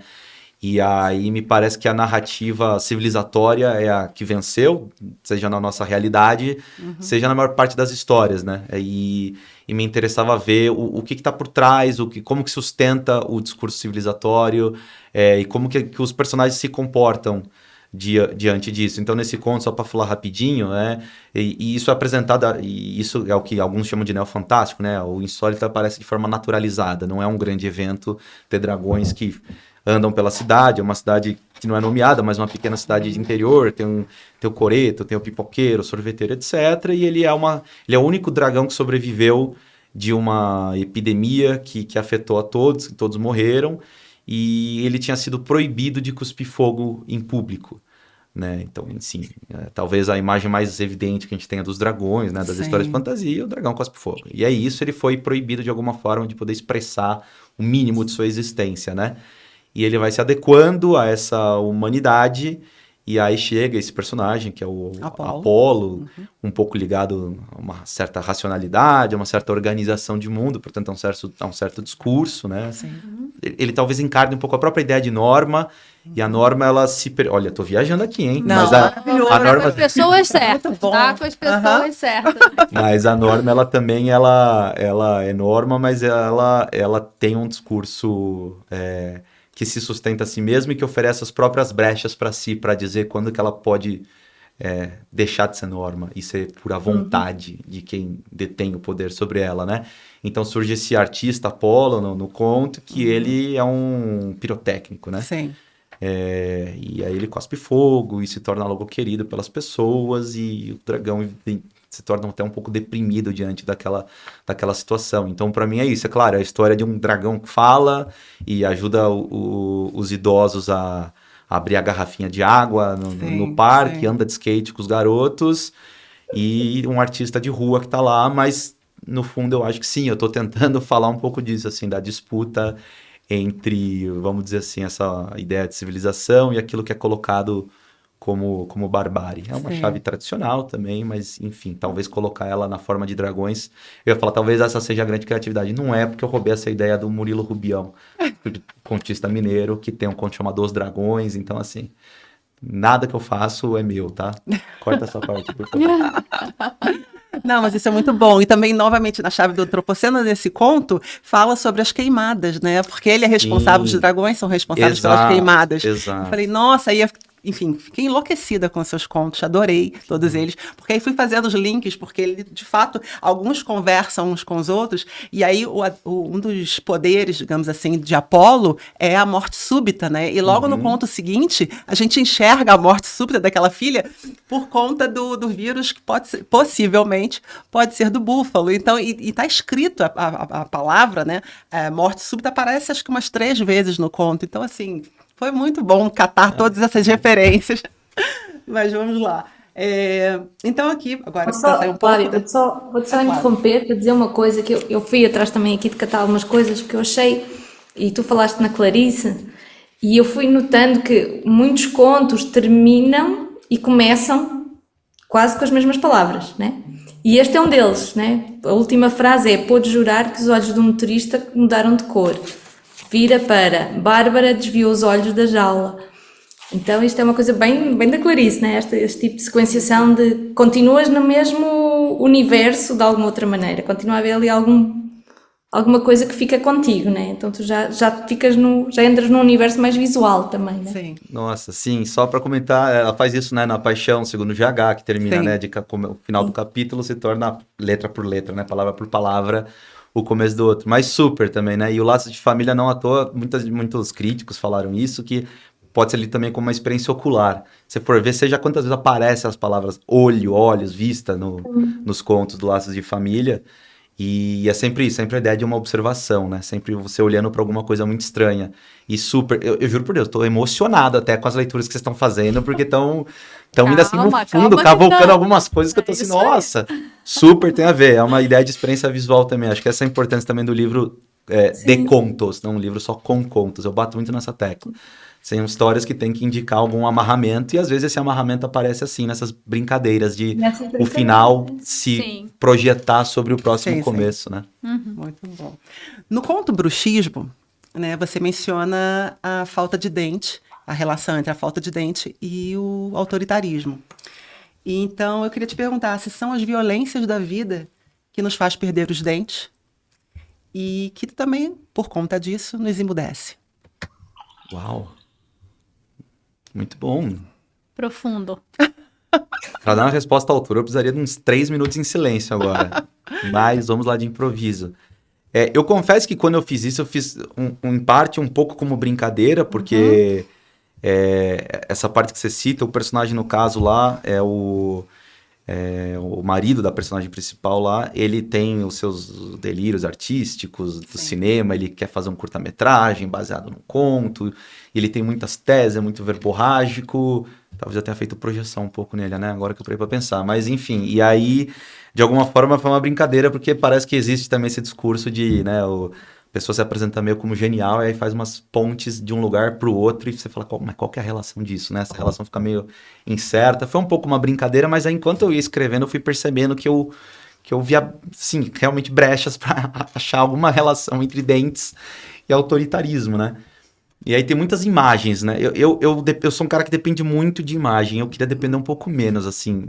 E aí me parece que a narrativa civilizatória é a que venceu, seja na nossa realidade, seja na maior parte das histórias, né? E me interessava ver o que está por trás, como que sustenta o discurso civilizatório, e como que os personagens se comportam diante disso. Então, nesse conto, só para falar rapidinho, né? E isso é apresentado, e isso é o que alguns chamam de neofantástico, né? O insólito aparece de forma naturalizada, não é um grande evento ter dragões que andam pela cidade, é uma cidade que não é nomeada, mas uma pequena cidade de interior, tem o coreto, tem o pipoqueiro, o sorveteiro, etc. E ele é o único dragão que sobreviveu de uma epidemia que afetou a todos, que todos morreram, e ele tinha sido proibido de cuspir fogo em público. né? Então, sim, talvez a imagem mais evidente que a gente tenha dos dragões, né? Das Sim. histórias de fantasia, o dragão cospe fogo. E é isso, ele foi proibido de alguma forma de poder expressar o mínimo de sua existência, né? E ele vai se adequando a essa humanidade, e aí chega esse personagem, que é o Apolo, um pouco ligado a uma certa racionalidade, a uma certa organização de mundo, portanto a um certo discurso, né? Sim. Ele talvez encarne um pouco a própria ideia de norma, e a norma, ela se... Olha, tô viajando aqui, hein? Não, Mas a com norma... as pessoas certas, Muito bom. tá? Com as pessoas certas. Mas a norma, ela também, ela é norma, mas ela tem um discurso que se sustenta a si mesma e que oferece as próprias brechas para si, para dizer quando que ela pode deixar de ser norma e ser pura vontade de quem detém o poder sobre ela, né? Então surge esse artista Apolo no conto, que ele é um pirotécnico, né? Sim. E aí ele cospe fogo e se torna logo querido pelas pessoas, e o dragão se torna até um pouco deprimido diante daquela situação. Então, para mim é isso. É claro, é a história de um dragão que fala e ajuda os idosos a abrir a garrafinha de água no parque, sim. anda de skate com os garotos, e um artista de rua que tá lá, mas no fundo eu acho que sim, eu tô tentando falar um pouco disso, assim, da disputa entre, vamos dizer assim, essa ideia de civilização e aquilo que é colocado como barbárie. É uma Sim. chave tradicional também, mas, enfim, talvez colocar ela na forma de dragões. Eu ia falar, talvez essa seja a grande criatividade. Não é, porque eu roubei essa ideia do Murilo Rubião, contista mineiro, que tem um conto chamado Os Dragões. Então, assim, nada que eu faço é meu, tá? Corta essa parte, por favor. Não, mas isso é muito bom. E também, novamente, na chave do Antropoceno, nesse conto, fala sobre as queimadas, né? Porque ele é responsável, os dragões são responsáveis pelas queimadas. Exato. Eu falei, nossa, aí, enfim, fiquei enlouquecida com seus contos, adorei todos eles. Porque aí fui fazendo os links, porque ele, de fato, alguns conversam uns com os outros, e aí um dos poderes, digamos assim, de Apolo é a morte súbita, né? E logo no conto seguinte, a gente enxerga a morte súbita daquela filha por conta do vírus que possivelmente pode ser do búfalo. Então, e tá escrito a palavra, né? Morte súbita aparece acho que umas 3 vezes no conto. Então, assim, foi muito bom catar todas essas referências. Mas vamos lá. Então, aqui, agora, para sair um pouco... Flávia, vou-te só interromper para dizer uma coisa, que eu fui atrás também aqui de catar algumas coisas, porque eu achei, e tu falaste na Clarice, e eu fui notando que muitos contos terminam e começam quase com as mesmas palavras, né? E este é um deles, né? A última frase é: pôde jurar que os olhos do motorista mudaram de cor. Vira para: Bárbara desviou os olhos da jaula. Então isto é uma coisa bem da Clarice, né? Este tipo de sequenciação de continuas no mesmo universo de alguma outra maneira, continua a haver ali alguma coisa que fica contigo, né? Então tu já entras num universo mais visual também, né? Sim. Nossa, sim, só para comentar, ela faz isso, né, na Paixão, segundo o GH, que termina, Sim. né, o final do capítulo se torna letra por letra, né, palavra por palavra, o começo do outro. Mas super também, né, e o Laço de Família, não à toa, muitos críticos falaram isso, que pode ser ali também como uma experiência ocular. Se for ver, seja quantas vezes aparecem as palavras olho, olhos, vista nos contos do Laços de Família. E é sempre isso, sempre a ideia de uma observação, né? Sempre você olhando para alguma coisa muito estranha. E super, eu juro por Deus, tô emocionado até com as leituras que vocês estão fazendo, porque estão indo assim no fundo, cavocando algumas coisas que eu tô assim, nossa, super tem a ver. É uma ideia de experiência visual também. Acho que essa é a importância também do livro de contos, não um livro só com contos. Eu bato muito nessa tecla. São histórias que tem que indicar algum amarramento, e às vezes esse amarramento aparece assim, nessas brincadeiras de o final se projetar sobre o próximo começo, né? Muito bom. No conto Bruxismo, né, você menciona a falta de dente, a relação entre a falta de dente e o autoritarismo. E então eu queria te perguntar se são as violências da vida que nos faz perder os dentes e que também, por conta disso, nos emudece. Uau! Muito bom. Profundo. Para dar uma resposta à altura, eu precisaria de uns 3 minutos em silêncio agora. Mas vamos lá de improviso. Eu confesso que quando eu fiz isso, eu fiz em parte um pouco como brincadeira, porque essa parte que você cita, o personagem no caso lá é o marido da personagem principal lá, ele tem os seus delírios artísticos do cinema, ele quer fazer um curta-metragem baseado num conto, ele tem muitas teses, é muito verborrágico, talvez eu tenha feito projeção um pouco nele, né? Agora que eu parei pra pensar. Mas, enfim, e aí, de alguma forma, foi uma brincadeira, porque parece que existe também esse discurso de, né, a pessoa se apresenta meio como genial, e aí faz umas pontes de um lugar pro outro, e você fala, mas qual que é a relação disso, né? Essa relação fica meio incerta. Foi um pouco uma brincadeira, mas aí, enquanto eu ia escrevendo, eu fui percebendo que eu via, sim, realmente brechas para achar alguma relação entre dentes e autoritarismo, né? E aí tem muitas imagens, né? Eu sou um cara que depende muito de imagem. Eu queria depender um pouco menos, assim.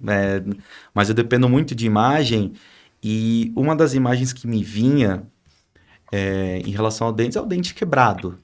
Mas eu dependo muito de imagem. E uma das imagens que me vinha em relação ao dente é o dente quebrado.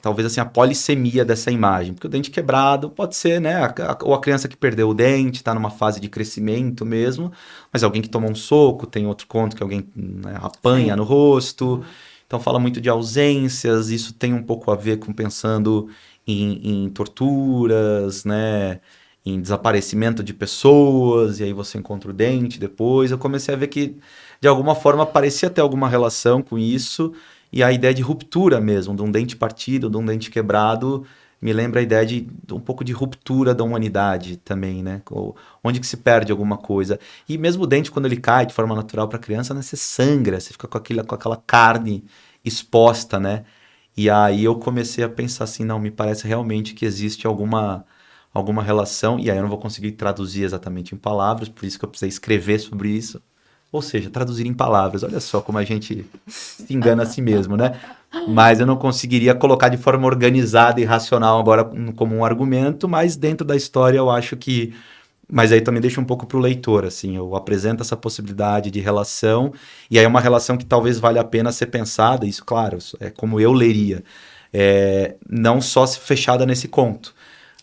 Talvez assim, a polissemia dessa imagem. Porque o dente quebrado pode ser, né? Ou a criança que perdeu o dente, está numa fase de crescimento mesmo. Mas alguém que tomou um soco, tem outro conto que alguém, né, apanha no rosto. Então fala muito de ausências, isso tem um pouco a ver com pensando em torturas, né? Em desaparecimento de pessoas, e aí você encontra o dente depois. Eu comecei a ver que, de alguma forma, parecia ter alguma relação com isso, e a ideia de ruptura mesmo, de um dente partido, de um dente quebrado, me lembra a ideia de um pouco de ruptura da humanidade também, né? Onde que se perde alguma coisa. E mesmo o dente, quando ele cai de forma natural para a criança, né? Você sangra, você fica com aquela carne exposta, né? E aí eu comecei a pensar assim, não, me parece realmente que existe alguma relação, e aí eu não vou conseguir traduzir exatamente em palavras, por isso que eu precisei escrever sobre isso. Ou seja, traduzir em palavras. Olha só como a gente se engana a si mesmo, né? Mas eu não conseguiria colocar de forma organizada e racional agora como um argumento, mas dentro da história eu acho que... Mas aí também deixa um pouco para o leitor, assim, eu apresento essa possibilidade de relação, e aí é uma relação que talvez valha a pena ser pensada, isso, claro, é como eu leria, não só se fechada nesse conto,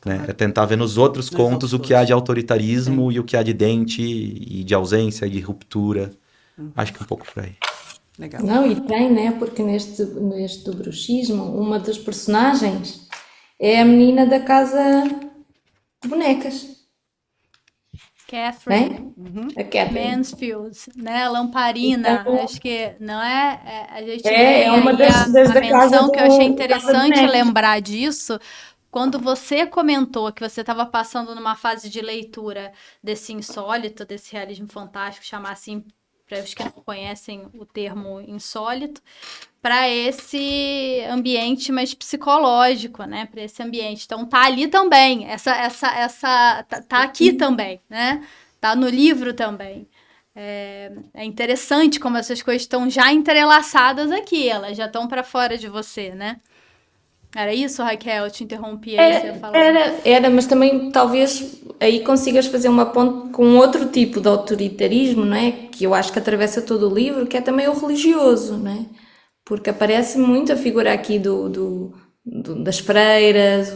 né? É tentar ver nos outros contos o que há de autoritarismo e o que há de dente e de ausência, de ruptura. Acho que um pouco por aí. Legal. Não, e tem, né? Porque neste do bruxismo, uma das personagens é a menina da casa de bonecas, Catherine né? A Catherine. Mansfield, né? Lamparina, Então, acho que não é, a gente é tem uma aí das a da casa menção que eu achei da casa de interessante bonecas. lembrar disso. Quando você comentou que você estava passando numa fase de leitura desse insólito, desse realismo fantástico, chamar assim, para os que não conhecem o termo insólito, para esse ambiente mais psicológico, né? Para esse ambiente. Então tá ali também, tá aqui também, né? Tá no livro também. É interessante como essas coisas estão já entrelaçadas aqui, elas já estão para fora de você, né? Era isso, Raquel? Eu te interrompi aí, você ia falar. Era, mas também talvez aí consigas fazer uma ponte com outro tipo de autoritarismo, não é? Que eu acho que atravessa todo o livro, que é também o religioso, não é? Porque aparece muito a figura aqui das freiras,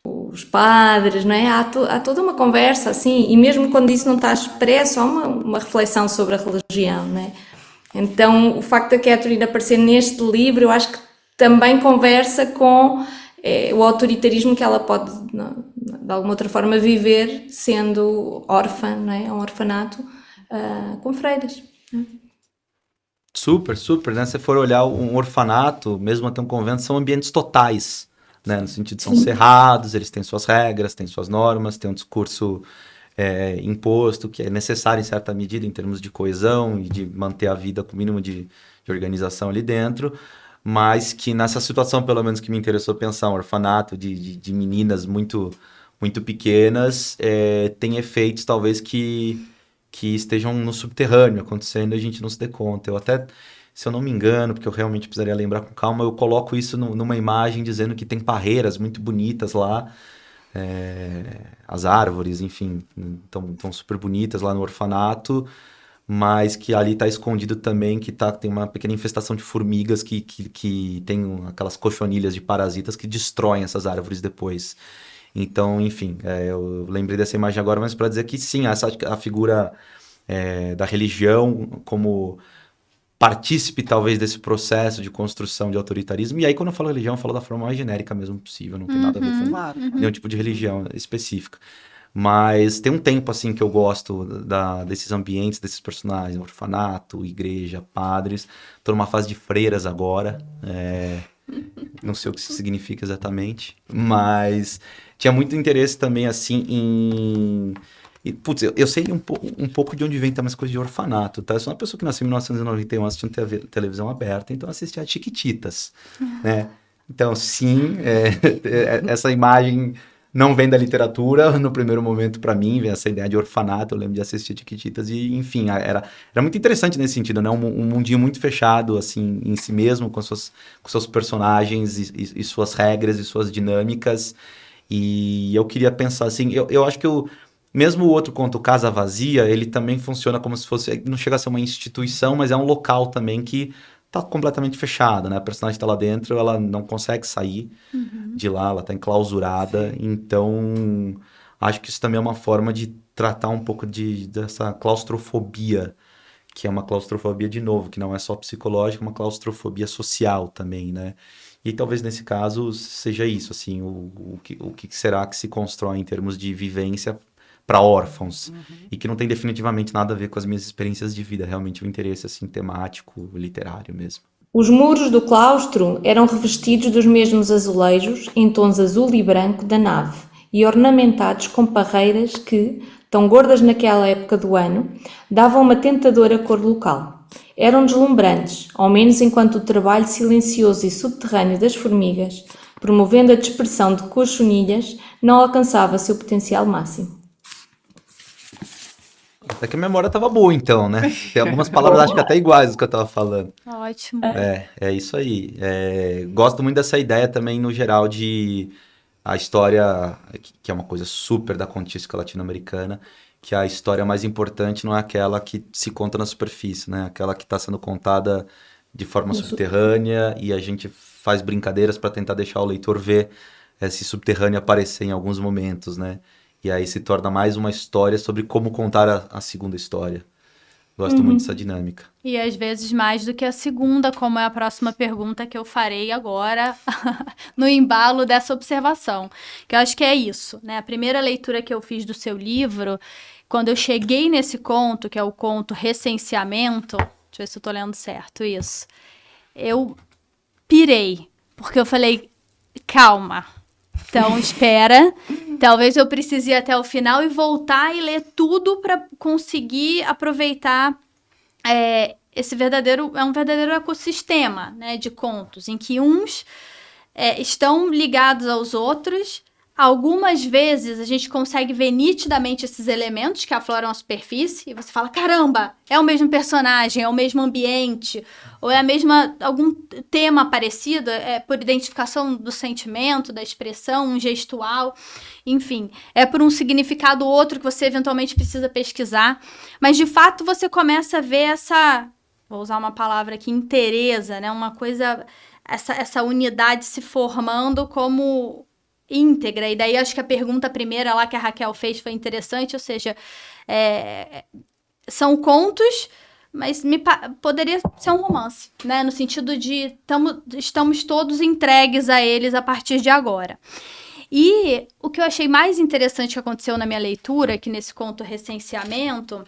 os padres, não é? Há toda uma conversa assim, e mesmo quando isso não está expresso, há uma reflexão sobre a religião, não é? Então, o facto da Catherine aparecer neste livro, eu acho que também conversa com o autoritarismo que ela pode, de alguma outra forma, viver sendo órfã, não é? Um orfanato com freiras. Super, super, né? Se você for olhar um orfanato, mesmo até um convento, são ambientes totais, né? No sentido de são cerrados, eles têm suas regras, têm suas normas, têm um discurso imposto, que é necessário em certa medida em termos de coesão e de manter a vida com o mínimo de organização ali dentro, mas que nessa situação, pelo menos que me interessou pensar, um orfanato de meninas muito, muito pequenas, tem efeitos talvez que estejam no subterrâneo acontecendo e a gente não se dê conta. Eu até, se eu não me engano, porque eu realmente precisaria lembrar com calma, eu coloco isso numa imagem dizendo que tem parreiras muito bonitas lá, as árvores, enfim, estão super bonitas lá no orfanato, mas que ali está escondido também que tem uma pequena infestação de formigas que tem aquelas cochonilhas de parasitas que destroem essas árvores depois. Então, enfim, eu lembrei dessa imagem agora, mas para dizer que sim, a figura da religião como partícipe, talvez, desse processo de construção de autoritarismo. E aí, quando eu falo religião, eu falo da forma mais genérica mesmo possível, não tem nada a ver com Claro. nenhum tipo de religião específica. Mas tem um tempo, assim, que eu gosto desses ambientes, desses personagens, orfanato, igreja, padres. Tô numa fase de freiras agora, Não sei o que isso significa exatamente, mas tinha muito interesse também, assim, putz, eu sei um pouco de onde vem também as coisas de orfanato, tá? Eu sou uma pessoa que nasceu em 1991 assistindo televisão aberta, então assistia a Chiquititas, né? Então, sim, essa imagem não vem da literatura, no primeiro momento, para mim, vem essa ideia de orfanato, eu lembro de assistir Chiquititas e, enfim, era muito interessante nesse sentido, né? Um mundinho muito fechado, assim, em si mesmo, com seus personagens e suas regras e suas dinâmicas, e eu queria pensar, assim, eu acho que mesmo o outro conto, Casa Vazia, ele também funciona como se fosse, não chega a ser uma instituição, mas é um local também que tá completamente fechado, né? A personagem tá lá dentro, ela não consegue sair de lá, ela tá enclausurada. Então, acho que isso também é uma forma de tratar um pouco dessa claustrofobia, que é uma claustrofobia, de novo, que não é só psicológica, é uma claustrofobia social também, né? E talvez nesse caso seja isso, assim, o que será que se constrói em termos de vivência para órfãos, e que não tem definitivamente nada a ver com as minhas experiências de vida, realmente um interesse assim temático, literário mesmo. Os muros do claustro eram revestidos dos mesmos azulejos em tons azul e branco da nave e ornamentados com parreiras que, tão gordas naquela época do ano, davam uma tentadora cor local. Eram deslumbrantes, ao menos enquanto o trabalho silencioso e subterrâneo das formigas, promovendo a dispersão de cochonilhas, não alcançava seu potencial máximo. Até que a memória tava boa, então, né? Tem algumas palavras, acho que até iguais do que eu tava falando. Ótimo. É isso aí. Gosto muito dessa ideia também, no geral, de a história, que é uma coisa super da contística latino-americana, que a história mais importante não é aquela que se conta na superfície, né? Aquela que está sendo contada de forma subterrânea e a gente faz brincadeiras para tentar deixar o leitor ver esse subterrâneo aparecer em alguns momentos, né? E aí se torna mais uma história sobre como contar a segunda história. Gosto muito dessa dinâmica. E às vezes mais do que a segunda, como é a próxima pergunta que eu farei agora, no embalo dessa observação. Que eu acho que é isso, né? A primeira leitura que eu fiz do seu livro, quando eu cheguei nesse conto, que é o conto Recenseamento, deixa eu ver se eu tô lendo certo isso, eu pirei, porque eu falei, calma, então espera, talvez eu precise ir até o final e voltar e ler tudo para conseguir aproveitar esse um verdadeiro ecossistema, né, de contos, em que uns estão ligados aos outros. Algumas vezes a gente consegue ver nitidamente esses elementos que afloram a superfície e você fala, caramba, é o mesmo personagem, é o mesmo ambiente, ou é algum tema parecido, por identificação do sentimento, da expressão, um gestual, enfim, é por um significado ou outro que você eventualmente precisa pesquisar, mas de fato você começa a ver vou usar uma palavra aqui, inteireza, né, uma coisa, essa unidade se formando como íntegra, e daí acho que a pergunta primeira lá que a Raquel fez foi interessante, ou seja, são contos, mas poderia ser um romance, né, no sentido de estamos todos entregues a eles a partir de agora. E o que eu achei mais interessante que aconteceu na minha leitura, aqui nesse conto Recenseamento,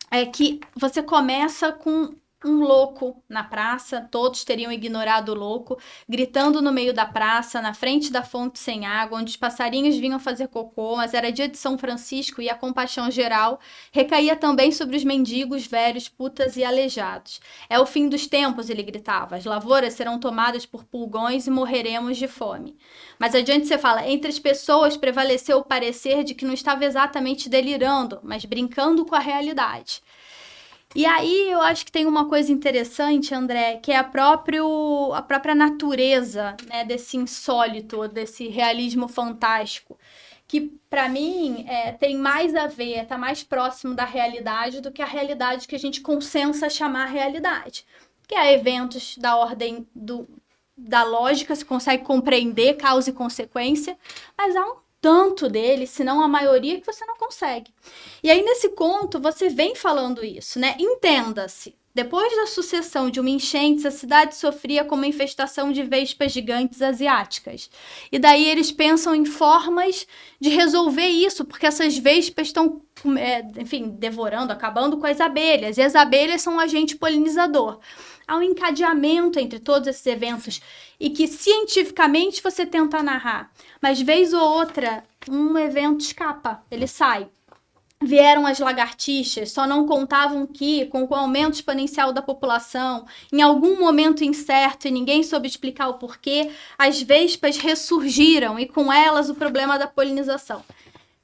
é que você começa com um louco na praça, todos teriam ignorado o louco, gritando no meio da praça, na frente da fonte sem água, onde os passarinhos vinham fazer cocô, mas era dia de São Francisco e a compaixão geral recaía também sobre os mendigos, velhos, putas e aleijados. É o fim dos tempos, ele gritava, as lavouras serão tomadas por pulgões e morreremos de fome. Mas adiante você fala, entre as pessoas prevaleceu o parecer de que não estava exatamente delirando, mas brincando com a realidade. E aí eu acho que tem uma coisa interessante, André, que é a própria natureza, né, desse insólito, desse realismo fantástico, que para mim tem mais a ver, está mais próximo da realidade do que a realidade que a gente consensa chamar realidade. Que há eventos da ordem da lógica, se consegue compreender causa e consequência, mas há um tanto deles, se não a maioria, que você não consegue. E aí, nesse conto, você vem falando isso, né? Entenda-se, Depois da sucessão de uma enchente, a cidade sofria com uma infestação de vespas gigantes asiáticas. E daí eles pensam em formas de resolver isso, porque essas vespas estão, enfim, devorando, acabando com as abelhas. E as abelhas são um agente polinizador. Há um encadeamento entre todos esses eventos e que cientificamente você tenta narrar. Mas vez ou outra, um evento escapa, ele sai. Vieram as lagartixas, só não contavam que, com o aumento exponencial da população, em algum momento incerto e ninguém soube explicar o porquê, as vespas ressurgiram e com elas o problema da polinização.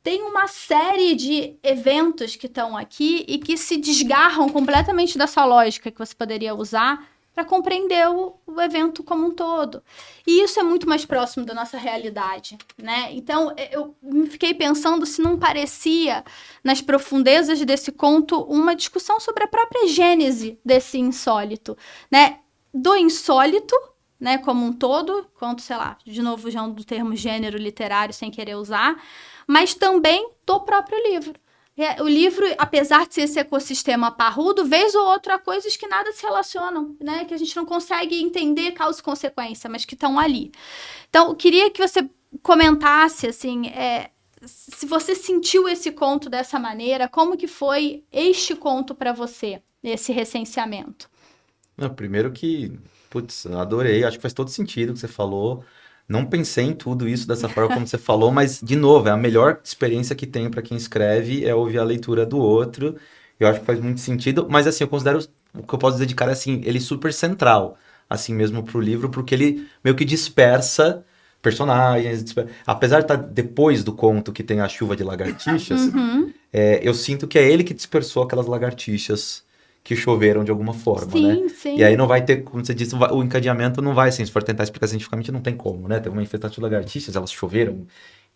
Tem uma série de eventos que estão aqui e que se desgarram completamente dessa lógica que você poderia usar para compreender o evento como um todo. E isso é muito mais próximo da nossa realidade, né? Então, eu fiquei pensando se não parecia, nas profundezas desse conto, uma discussão sobre a própria gênese desse insólito, né? Do insólito, né, como um todo, quanto, sei lá, de novo, já do termo gênero literário, sem querer usar, mas também do próprio livro. O livro, apesar de ser esse ecossistema parrudo, vez ou outra há coisas que nada se relacionam, né? Que a gente não consegue entender causa e consequência, mas que estão ali. Então, eu queria que você comentasse, assim, se você sentiu esse conto dessa maneira, como que foi este conto para você, esse recenseamento? Não, primeiro que, putz, adorei, acho que faz todo sentido o que você falou. Não pensei em tudo isso dessa forma como você falou, mas, de novo, é a melhor experiência que tem para quem escreve é ouvir a leitura do outro. Eu acho que faz muito sentido, mas, assim, eu considero, o que eu posso dizer de cara, assim, ele super central, assim mesmo pro livro, porque ele meio que dispersa personagens, apesar de estar depois do conto que tem a chuva de lagartixas, eu sinto que é ele que dispersou aquelas lagartixas que choveram de alguma forma, sim, né? Sim. E aí não vai ter, como você disse, o encadeamento não vai, assim, se for tentar explicar cientificamente, não tem como, né? Tem uma infestação de lagartixas, elas choveram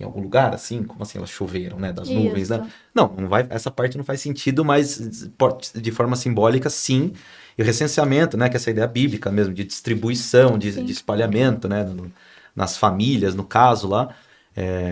em algum lugar, assim? Como assim elas choveram, né? Das nuvens, né? Não vai, essa parte não faz sentido, mas de forma simbólica, sim. E o recenseamento, né? Que é essa ideia bíblica mesmo, de distribuição, de espalhamento, né? Nas famílias, no caso lá,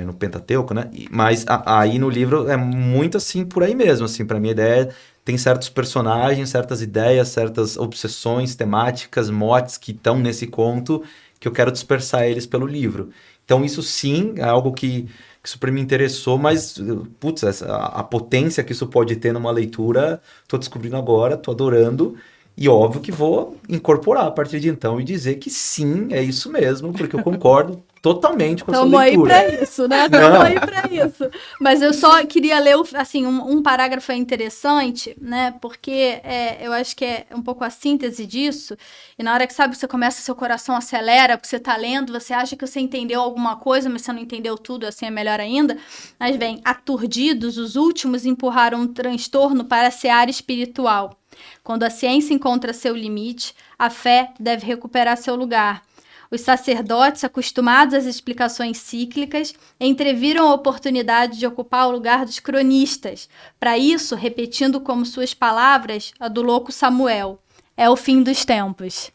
no Pentateuco, né? Mas aí no livro é muito assim, por aí mesmo, assim, pra mim a ideia tem certos personagens, certas ideias, certas obsessões temáticas, motes que estão nesse conto que eu quero dispersar eles pelo livro. Então isso sim é algo que super me interessou, mas, putz, a potência que isso pode ter numa leitura, tô descobrindo agora, tô adorando, e óbvio que vou incorporar a partir de então e dizer que sim, é isso mesmo, porque eu concordo totalmente com a sua leitura. Tamo aí pra isso, né? Tamo aí pra isso. Mas eu só queria ler, assim, um parágrafo interessante, né? Porque eu acho que é um pouco a síntese disso. E na hora que, sabe, você começa, seu coração acelera, porque você tá lendo, você acha que você entendeu alguma coisa, mas você não entendeu tudo, assim é melhor ainda. Mas vem, aturdidos, os últimos empurraram um transtorno para a seara espiritual. Quando a ciência encontra seu limite, a fé deve recuperar seu lugar. Os sacerdotes, acostumados às explicações cíclicas, entreviram a oportunidade de ocupar o lugar dos cronistas. Para isso, repetindo como suas palavras, a do louco Samuel: é o fim dos tempos.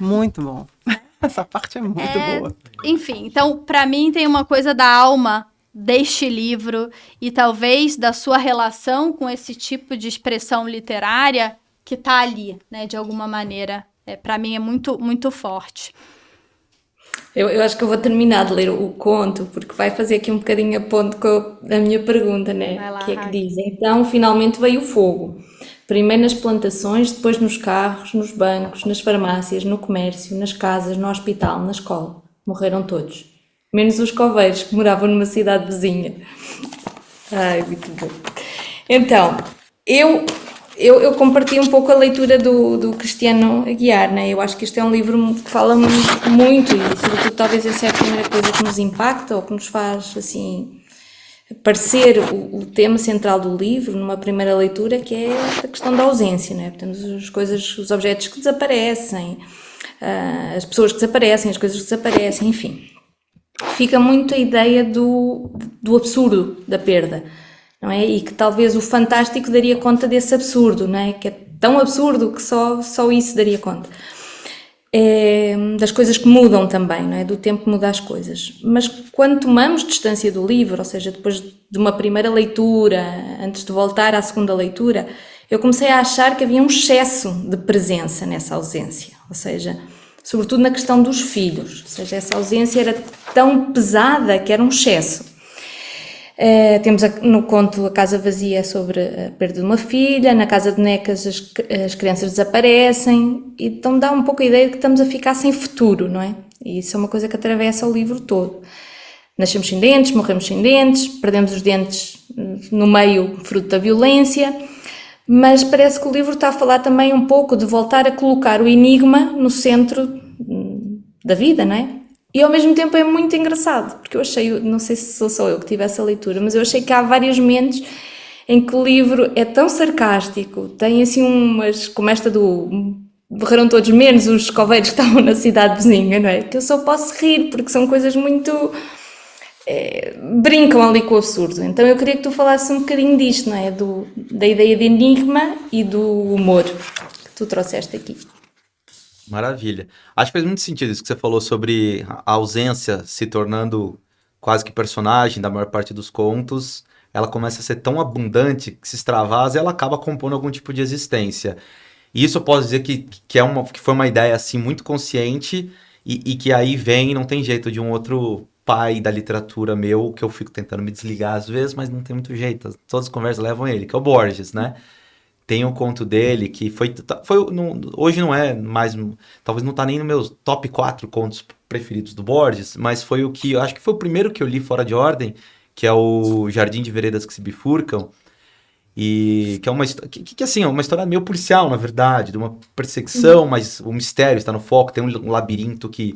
Muito bom. Essa parte é muito boa. Enfim, então, para mim tem uma coisa da alma deste livro e talvez da sua relação com esse tipo de expressão literária que está ali, né, de alguma maneira. Para mim é muito, muito forte. Eu acho que eu vou terminar de ler o conto, porque vai fazer aqui um bocadinho a ponto com a minha pergunta, né? Vai lá, que é que diz, então, finalmente veio o fogo. Primeiro nas plantações, depois nos carros, nos bancos, nas farmácias, no comércio, nas casas, no hospital, na escola. Morreram todos. Menos os coveiros, que moravam numa cidade vizinha. Ai, muito bom. Então, eu compartilho um pouco a leitura do Cristiano Aguiar, né? Eu acho que este é um livro que fala muito e, sobretudo, talvez essa é a primeira coisa que nos impacta ou que nos faz, assim, parecer o tema central do livro numa primeira leitura, que é a questão da ausência, né? Portanto, os objetos que desaparecem, as pessoas que desaparecem, as coisas que desaparecem, enfim. Fica muito a ideia do absurdo da perda, não é? E que talvez o fantástico daria conta desse absurdo, não é? Que é tão absurdo que só isso daria conta. Das coisas que mudam também, não é? Do tempo que muda as coisas. Mas quando tomamos distância do livro, ou seja, depois de uma primeira leitura, antes de voltar à segunda leitura, eu comecei a achar que havia um excesso de presença nessa ausência, ou seja, sobretudo na questão dos filhos, ou seja, essa ausência era tão pesada que era um excesso. Temos no conto A Casa Vazia sobre a perda de uma filha, na Casa de Bonecas as crianças desaparecem, então dá um pouco a ideia de que estamos a ficar sem futuro, não é? E isso é uma coisa que atravessa o livro todo. Nascemos sem dentes, morremos sem dentes, perdemos os dentes no meio fruto da violência, mas parece que o livro está a falar também um pouco de voltar a colocar o enigma no centro da vida, não é? E ao mesmo tempo é muito engraçado, porque eu achei, não sei se sou só eu que tive essa leitura, mas eu achei que há vários momentos em que o livro é tão sarcástico, tem assim umas, como esta do morreram todos menos os coveiros que estavam na cidade vizinha, não é? Que eu só posso rir, porque são coisas muito... brincam ali com o absurdo. Então eu queria que tu falasses um bocadinho disto, não é? Da ideia de enigma e do humor que tu trouxeste aqui. Maravilha. Acho que faz muito sentido isso que você falou sobre a ausência se tornando quase que personagem da maior parte dos contos. Ela começa a ser tão abundante que se extravasa e ela acaba compondo algum tipo de existência. E isso eu posso dizer que foi uma ideia assim muito consciente e que aí vem, não tem jeito, de um outro pai da literatura meu, que eu fico tentando me desligar às vezes, mas não tem muito jeito. Todas as conversas levam ele, que é o Borges, né? Tem um conto dele que hoje não é mais, talvez não tá nem nos meus top 4 contos preferidos do Borges, mas foi o que, eu acho que foi o primeiro que eu li fora de ordem, que é o Jardim de Veredas que se Bifurcam, e que é uma assim, é uma história meio policial, na verdade, de uma perseguição, mas o mistério está no foco, tem um labirinto que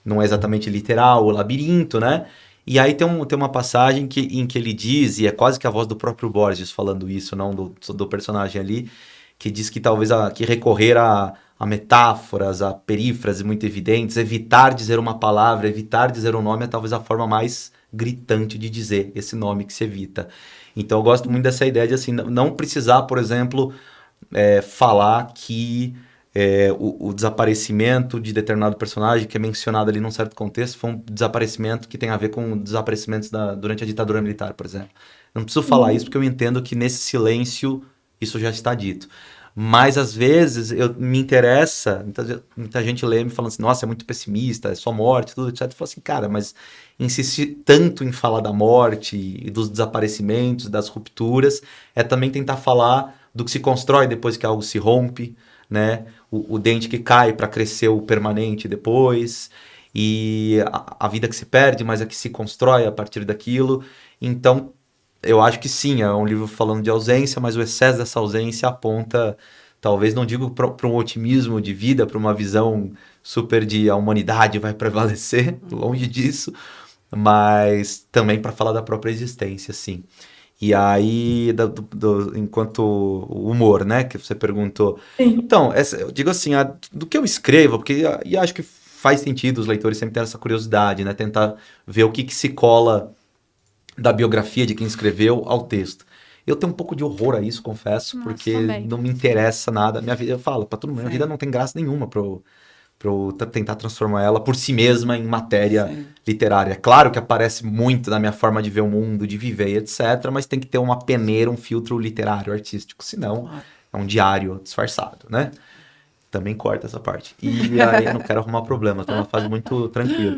não é exatamente literal, o labirinto, né? E aí tem uma passagem em que ele diz, e é quase que a voz do próprio Borges falando isso, não do personagem ali, que diz que talvez que recorrer a metáforas, a perífrases muito evidentes, evitar dizer uma palavra, evitar dizer um nome é talvez a forma mais gritante de dizer esse nome que se evita. Então eu gosto muito dessa ideia de assim, não precisar, por exemplo, falar que o desaparecimento de determinado personagem que é mencionado ali num certo contexto foi um desaparecimento que tem a ver com desaparecimentos durante a ditadura militar, por exemplo. Não preciso falar isso porque eu entendo que nesse silêncio isso já está dito. Mas às vezes me interessa, muita gente lê me falando assim, nossa, é muito pessimista, é só morte, tudo, etc. Eu falo assim, cara, mas insistir tanto em falar da morte e dos desaparecimentos, das rupturas, é também tentar falar do que se constrói depois que algo se rompe, né? O dente que cai para crescer o permanente depois, e a vida que se perde, mas a que se constrói a partir daquilo. Então, eu acho que sim, é um livro falando de ausência, mas o excesso dessa ausência aponta, talvez não digo para um otimismo de vida, para uma visão super de a humanidade vai prevalecer, longe disso, mas também para falar da própria existência, sim. E aí, enquanto o humor, né, que você perguntou. Sim. Então, eu digo assim, do que eu escrevo, porque e acho que faz sentido os leitores sempre terem essa curiosidade, né, tentar ver o que se cola da biografia de quem escreveu ao texto. Eu tenho um pouco de horror a isso, confesso, porque também. não me interessa nada. Minha vida, eu falo pra todo mundo, minha vida não tem graça nenhuma pra eu tentar transformar ela por si mesma em matéria literária. É claro que aparece muito na minha forma de ver o mundo, de viver, etc., mas tem que ter uma peneira, um filtro literário, artístico, senão é um diário disfarçado, né? Também corta essa parte. E aí eu não quero arrumar problema, tô numa fase muito tranquila.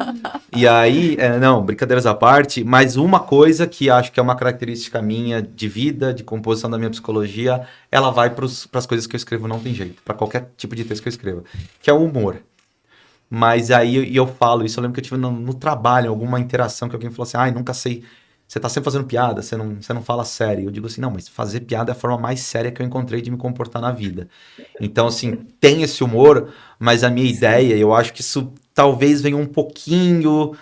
E aí, não, brincadeiras à parte, mas uma coisa que acho que é uma característica minha de vida, de composição da minha psicologia, ela vai para as coisas que eu escrevo, não tem jeito, para qualquer tipo de texto que eu escreva, que é o humor. Mas aí eu falo isso, eu lembro que eu tive no trabalho alguma interação que alguém falou assim, nunca sei, você tá sempre fazendo piada, você não fala sério. Eu digo assim, não, mas fazer piada é a forma mais séria que eu encontrei de me comportar na vida. Então, assim, tem esse humor, mas a minha ideia, eu acho que isso talvez venha um pouquinho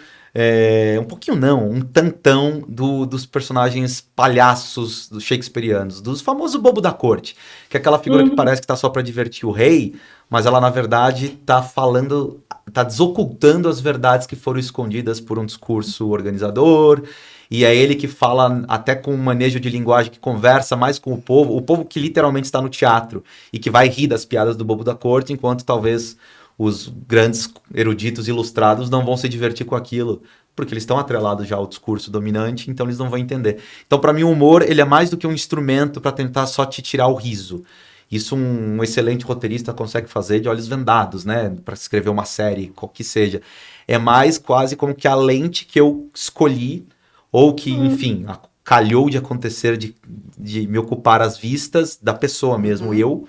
não, um tantão dos personagens palhaços dos shakespearianos, dos famosos bobo da corte, que é aquela figura que parece que tá só para divertir o rei, mas ela, na verdade, tá desocultando as verdades que foram escondidas por um discurso organizador, e é ele que fala até com um manejo de linguagem que conversa mais com o povo que literalmente está no teatro, e que vai rir das piadas do bobo da corte, enquanto talvez os grandes eruditos ilustrados não vão se divertir com aquilo, porque eles estão atrelados já ao discurso dominante, então eles não vão entender. Então, para mim, o humor, ele é mais do que um instrumento para tentar só te tirar o riso. Isso um excelente roteirista consegue fazer de olhos vendados, né? Para escrever uma série, qual que seja. É mais quase como que a lente que eu escolhi, ou que, enfim, calhou de acontecer, de me ocupar as vistas da pessoa mesmo, eu.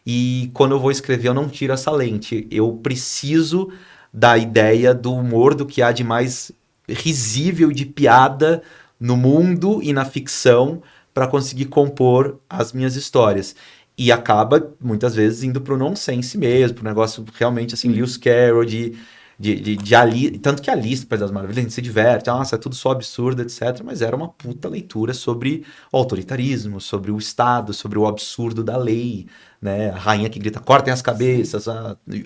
E quando eu vou escrever, eu não tiro essa lente. Eu preciso da ideia do humor, do que há de mais risível, de piada no mundo e na ficção, para conseguir compor as minhas histórias. E acaba, muitas vezes, indo pro nonsense mesmo, pro negócio realmente, assim, Lewis Carroll, tanto que a Alice, País das Maravilhas, a gente se diverte, nossa, é tudo só absurdo, etc. Mas era uma puta leitura sobre o autoritarismo, sobre o Estado, sobre o absurdo da lei, né? A rainha que grita, cortem as cabeças,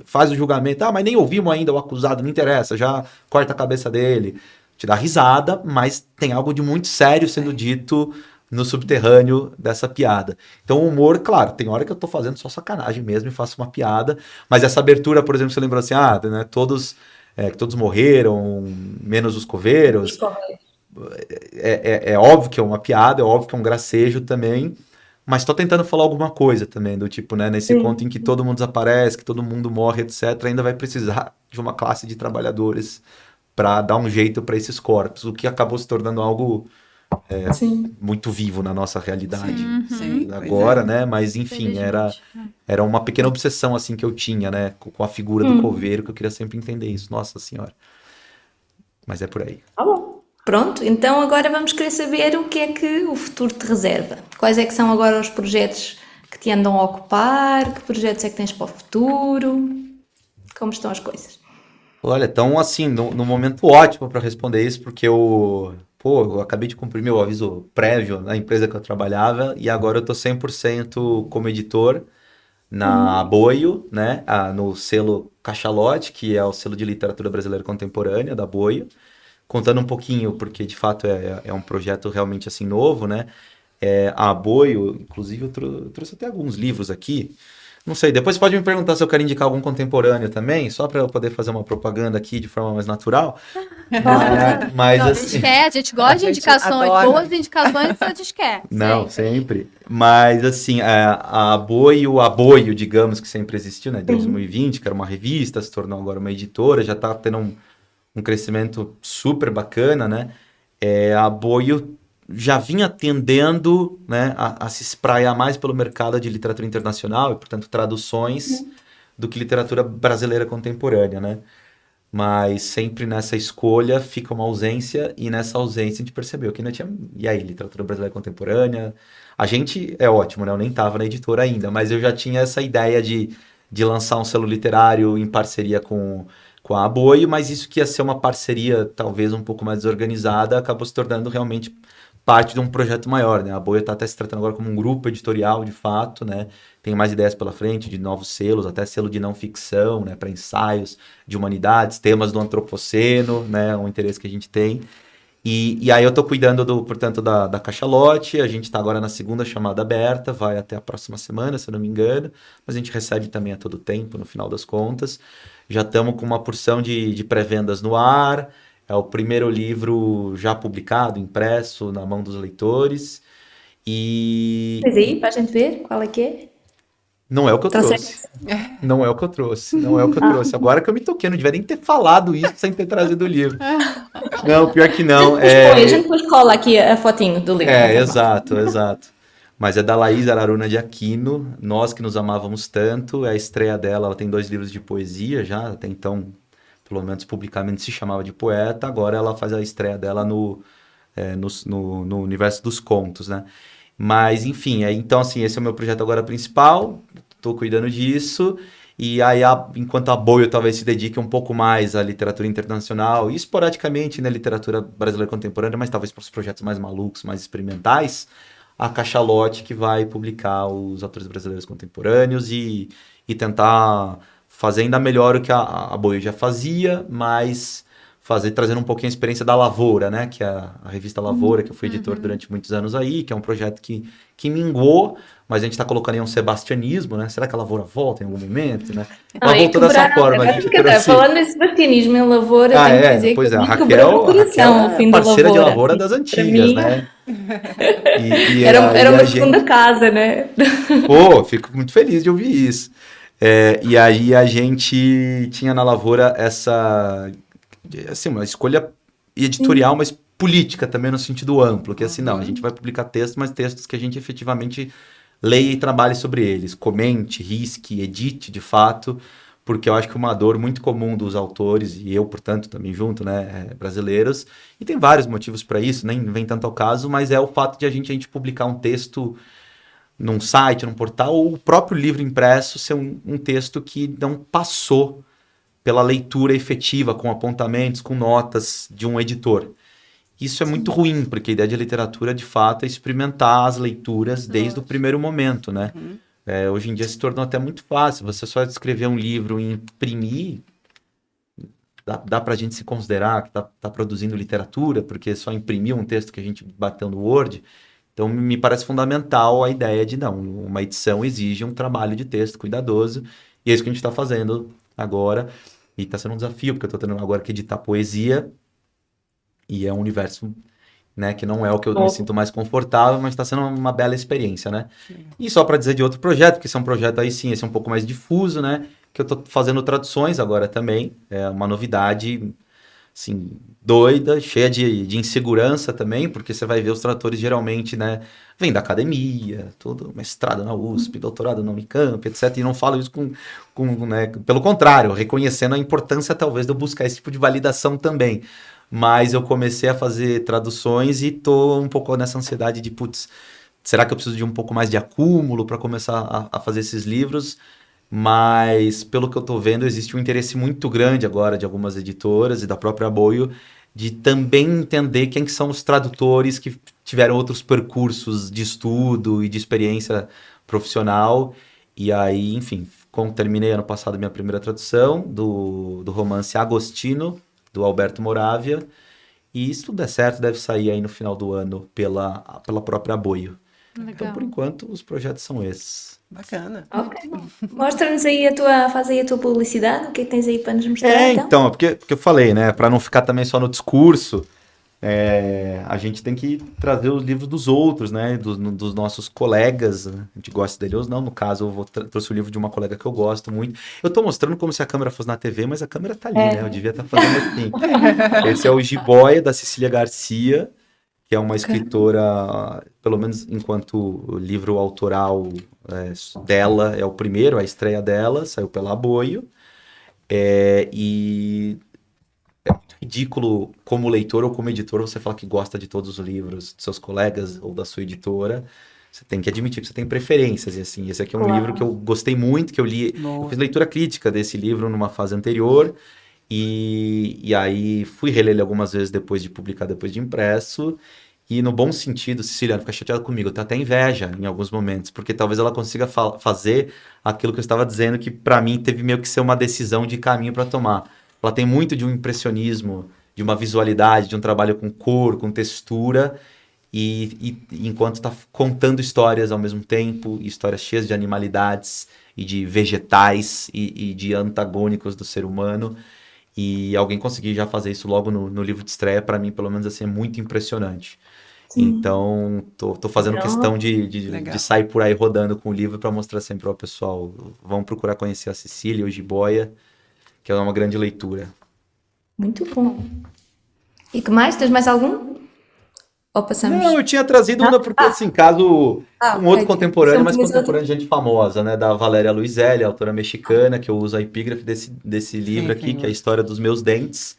faz o julgamento, mas nem ouvimos ainda o acusado, não interessa, já corta a cabeça dele. Te dá risada, mas tem algo de muito sério sendo dito no subterrâneo dessa piada. Então o humor, claro, tem hora que eu tô fazendo só sacanagem mesmo e faço uma piada, mas essa abertura, por exemplo, você lembrou assim, né, que todos morreram, menos os coveiros. É óbvio que é uma piada, é óbvio que é um gracejo também, mas tô tentando falar alguma coisa também, do tipo, né, nesse conto em que todo mundo desaparece, que todo mundo morre, etc., ainda vai precisar de uma classe de trabalhadores para dar um jeito para esses corpos, o que acabou se tornando algo muito vivo na nossa realidade Sim, agora, né? Mas enfim, era uma pequena obsessão assim que eu tinha, né? Com a figura do coveiro, que eu queria sempre entender isso. Nossa Senhora. Mas é por aí. Tá bom. Pronto, então agora vamos querer saber o que é que o futuro te reserva. Quais é que são agora os projetos que te andam a ocupar? Que projetos é que tens para o futuro? Como estão as coisas? Olha, então assim, no momento ótimo para responder isso, porque eu acabei de cumprir meu aviso prévio na empresa que eu trabalhava e agora eu tô 100% como editor na Aboio, né, no selo Cachalote, que é o selo de literatura brasileira contemporânea da Aboio, contando um pouquinho, porque de fato é um projeto realmente assim novo, né, a Aboio, inclusive eu trouxe até alguns livros aqui, não sei, depois pode me perguntar se eu quero indicar algum contemporâneo também, só para eu poder fazer uma propaganda aqui de forma mais natural. Mas Não, assim, a gente gosta de A gente indicações, adora. boas indicações a gente quer. não, sempre. Mas assim, a Aboio, digamos, que sempre existiu, né? Em 2020, que era uma revista, se tornou agora uma editora, já está tendo um crescimento super bacana, né? A Aboio já vinha tendendo, né, a se espraiar mais pelo mercado de literatura internacional e, portanto, traduções do que literatura brasileira contemporânea, né? Mas sempre nessa escolha fica uma ausência, e nessa ausência a gente percebeu que ainda tinha. E aí, literatura brasileira contemporânea? A gente é ótimo, né? Eu nem estava na editora ainda, mas eu já tinha essa ideia de lançar um selo literário em parceria com a Aboio, mas isso que ia ser uma parceria talvez um pouco mais desorganizada, acabou se tornando realmente parte de um projeto maior, né? A Aboio está até se tratando agora como um grupo editorial, de fato, né? Tem mais ideias pela frente de novos selos, até selo de não ficção, né? Para ensaios de humanidades, temas do antropoceno, né? Um interesse que a gente tem. E aí eu estou cuidando, portanto, da Cachalote, a gente está agora na segunda chamada aberta, vai até a próxima semana, se eu não me engano, mas a gente recebe também a todo tempo, no final das contas. Já estamos com uma porção de pré-vendas no ar, é o primeiro livro já publicado, impresso, na mão dos leitores, e Pois aí, para a gente ver qual é que é. não é o que eu Trouxeste? trouxe. Não é o que eu trouxe, não é o que eu trouxe. Agora que eu me toquei, não devia nem ter falado isso sem ter trazido o livro. Não, pior que não. A gente depois cola aqui a fotinho do livro. não faz mal. Exato. Mas é da Laís Araruna de Aquino, Nós que nos amávamos tanto. É a estreia dela, ela tem 2 livros de poesia já, até então, pelo menos publicamente se chamava de poeta. Agora ela faz a estreia dela no universo dos contos, né? Mas, enfim, então, assim, esse é o meu projeto agora principal, estou cuidando disso, e aí, enquanto a Aboio talvez se dedique um pouco mais à literatura internacional, e esporadicamente na literatura brasileira contemporânea, mas talvez para os projetos mais malucos, mais experimentais, a Cachalote, que vai publicar os autores brasileiros contemporâneos e tentar fazer ainda melhor o que a Aboio já fazia, mas trazendo um pouquinho a experiência da Lavoura, né? Que é a revista Lavoura, que eu fui editor durante muitos anos aí, que é um projeto que mingou, mas a gente está colocando aí um sebastianismo, né? Será que a Lavoura volta em algum momento, né? Ela voltou dessa forma. A gente trouxe... Falando em sebastianismo em Lavoura, tenho que dizer pois que a me Raquel, quebrou o coração é ao fim da parceira de Lavoura. Lavoura das antigas, mim, né? Era uma a segunda casa, né? Pô, fico muito feliz de ouvir isso. E aí a gente tinha na Lavoura essa, assim, uma escolha editorial, mas política também no sentido amplo, que assim, não, a gente vai publicar textos, mas textos que a gente efetivamente leia e trabalhe sobre eles, comente, risque, edite de fato, porque eu acho que uma dor muito comum dos autores, e eu, portanto, também junto, né, brasileiros, e tem vários motivos para isso, nem vem tanto ao caso, mas é o fato de a gente publicar um texto num site, num portal, ou o próprio livro impresso ser um texto que não passou pela leitura efetiva, com apontamentos, com notas de um editor. Isso é muito ruim, porque a ideia de literatura, de fato, é experimentar as leituras desde o primeiro momento, né? Hoje em dia se tornou até muito fácil. Você só escrever um livro e imprimir, dá pra gente se considerar que tá produzindo literatura, porque só imprimir um texto que a gente bateu no Word. Então, me parece fundamental a ideia de, não, uma edição exige um trabalho de texto cuidadoso, e é isso que a gente está fazendo agora, e está sendo um desafio, porque eu estou tendo agora que editar poesia, e é um universo, né, que não é o que eu me sinto mais confortável, mas está sendo uma bela experiência, né? E só para dizer de outro projeto, que esse é um projeto aí sim, esse é um pouco mais difuso, né, que eu estou fazendo traduções agora também, é uma novidade, assim, doida, cheia de insegurança também, porque você vai ver os tradutores geralmente, né, vêm da academia, tudo, mestrado na USP, doutorado na Unicamp, etc, e não falo isso né, pelo contrário, reconhecendo a importância talvez de eu buscar esse tipo de validação também, mas eu comecei a fazer traduções e tô um pouco nessa ansiedade de, putz, será que eu preciso de um pouco mais de acúmulo para começar a fazer esses livros? Mas, pelo que eu estou vendo, existe um interesse muito grande agora de algumas editoras e da própria Boio de também entender quem são os tradutores que tiveram outros percursos de estudo e de experiência profissional. E aí, enfim, terminei ano passado minha primeira tradução do romance Agostino, do Alberto Moravia. E se tudo der certo, deve sair aí no final do ano pela própria Boio. Legal. Então, por enquanto, os projetos são esses. Bacana. Ok. Mostra-nos aí faz aí a tua publicidade, o que é que tens aí para nos mostrar, Então, porque eu falei, né, para não ficar também só no discurso, a gente tem que trazer os livros dos outros, né, dos nossos colegas, né? A gente gosta dele ou não, no caso, eu trouxe o livro de uma colega que eu gosto muito. Eu tô mostrando como se a câmera fosse na TV, mas a câmera tá ali, né, eu devia estar fazendo assim. Esse é o Jiboia, da Cecília Garcia, que é uma escritora, pelo menos enquanto livro autoral dela, é o primeiro, a estreia dela, saiu pela Boio, e é muito ridículo como leitor ou como editor você falar que gosta de todos os livros de seus colegas ou da sua editora. Você tem que admitir que você tem preferências, e assim, esse aqui é um livro que eu gostei muito, que eu li, eu fiz leitura crítica desse livro numa fase anterior, e aí fui reler ele algumas vezes depois de publicar, depois de impresso, e no bom sentido, Cecília, fica chateada comigo, eu tenho até inveja em alguns momentos, porque talvez ela consiga fazer aquilo que eu estava dizendo, que para mim teve meio que ser uma decisão de caminho para tomar. Ela tem muito de um impressionismo, de uma visualidade, de um trabalho com cor, com textura, e enquanto está contando histórias ao mesmo tempo, histórias cheias de animalidades e de vegetais e de antagônicos do ser humano, e alguém conseguir já fazer isso logo no livro de estreia, para mim, pelo menos assim, é muito impressionante. Então, tô fazendo questão de sair por aí rodando com o livro para mostrar sempre ao pessoal, vão procurar conhecer a Cecília, o Jiboia, que é uma grande leitura. Muito bom. E que mais? Tens mais algum? Ou passamos? Não, eu tinha trazido uma porque, assim, caso um outro contemporâneo, mas contemporâneo de gente famosa, né? Da Valéria Luiselli, autora mexicana, que eu uso a epígrafe desse livro aqui, que é a História dos Meus Dentes,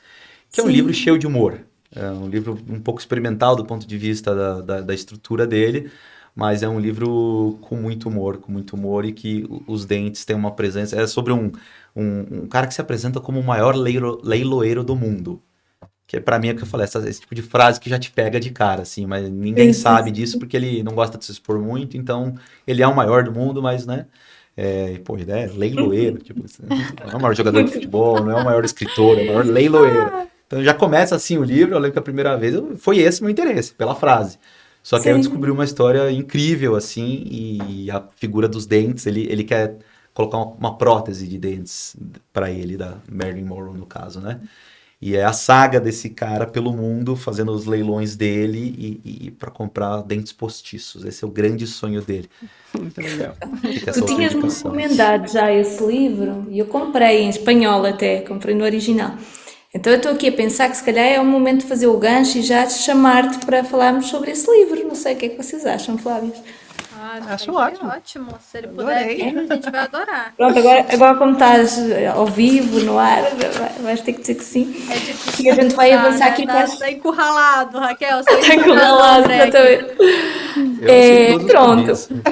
que é um livro cheio de humor. É um livro um pouco experimental do ponto de vista da estrutura dele, mas é um livro com muito humor e que os dentes têm uma presença. É sobre um cara que se apresenta como o maior leiloeiro do mundo. Que pra mim é o que eu falei, esse tipo de frase que já te pega de cara, assim, mas ninguém sabe disso porque ele não gosta de se expor muito, então ele é o maior do mundo, mas, né, pô, ele é leiloeiro, tipo, não é o maior jogador de futebol, não é o maior escritor, é o maior leiloeiro. Então já começa assim o livro, eu lembro que a primeira vez foi esse meu interesse, pela frase. Só que aí eu Sim. descobri uma história incrível, assim, e a figura dos dentes, ele quer colocar uma prótese de dentes para ele, da Marilyn Monroe, no caso, né? E é a saga desse cara pelo mundo, fazendo os leilões dele e para comprar dentes postiços. Esse é o grande sonho dele. Muito legal. Fica essa Tu outra tinhas-me indicação. recomendado já esse livro e eu comprei em espanhol até, comprei no original. Então eu estou aqui a pensar que se calhar é o momento de fazer o gancho e já chamar-te para falarmos sobre esse livro. Não sei o que é que vocês acham, Flávio. Acho vai ser ótimo. ótimo. Se ele Adorei. puder vir, a gente vai adorar. Pronto, agora como estás ao vivo, no ar, vais ter que dizer que sim. É difícil. E a gente vai pensar, avançar né? aqui para as... Tá encurralado, Raquel. Você Está encurralado, André aqui. exatamente. Eu aceito todos os Pronto.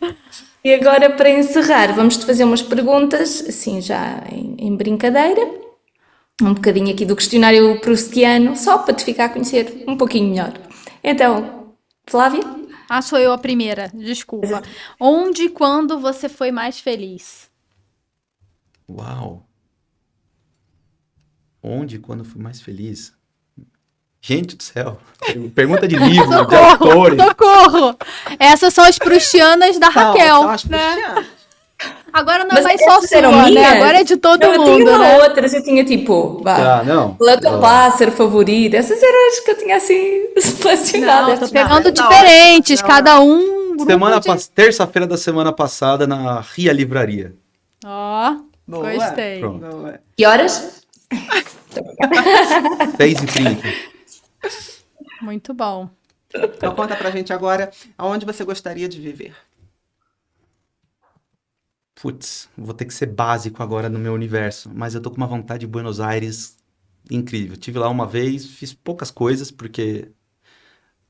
convites. E agora, para encerrar, vamos-te fazer umas perguntas, assim, já em brincadeira. Um bocadinho aqui do questionário proustiano, só para te ficar a conhecer um pouquinho melhor. Então, Flávia? Ah, sou eu a primeira. Desculpa. Onde e quando você foi mais feliz? Uau! Onde e quando fui mais feliz? Gente do céu! Pergunta de livro, de autores. Socorro! Essas são as prustianas da Raquel, São as né? prustianas. Agora não é Mas mais só essas eram sua, né? minhas? Agora é de todo Eu mundo, tinha né? outras, eu tinha tipo, vá, Ah, não. qual é o teu pássaro favorito? Essas eram as que eu tinha assim Não, selecionadas. tô pegando Não, diferentes, não, cada um grupo Terça-feira da semana passada na Ria Livraria. Ó, Boa. gostei. Pronto. Boa. Que horas? 6h30. Muito bom. Então conta pra gente agora aonde você gostaria de viver. Putz, vou ter que ser básico agora no meu universo, mas eu tô com uma vontade de Buenos Aires incrível. Tive lá uma vez, fiz poucas coisas, porque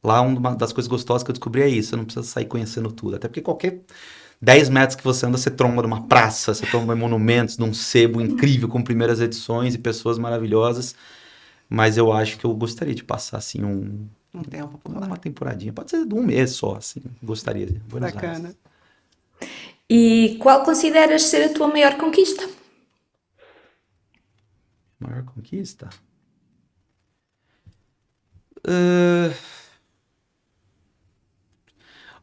lá uma das coisas gostosas que eu descobri é isso, eu não preciso sair conhecendo tudo, até porque qualquer 10 metros que você anda, você tromba numa praça, você tromba em monumentos, num sebo incrível, com primeiras edições e pessoas maravilhosas, mas eu acho que eu gostaria de passar, assim, Um tempo por lá. uma temporadinha, pode ser de um mês só, assim, gostaria de Buenos Bacana. Aires. E qual consideras ser a tua maior conquista? Maior conquista?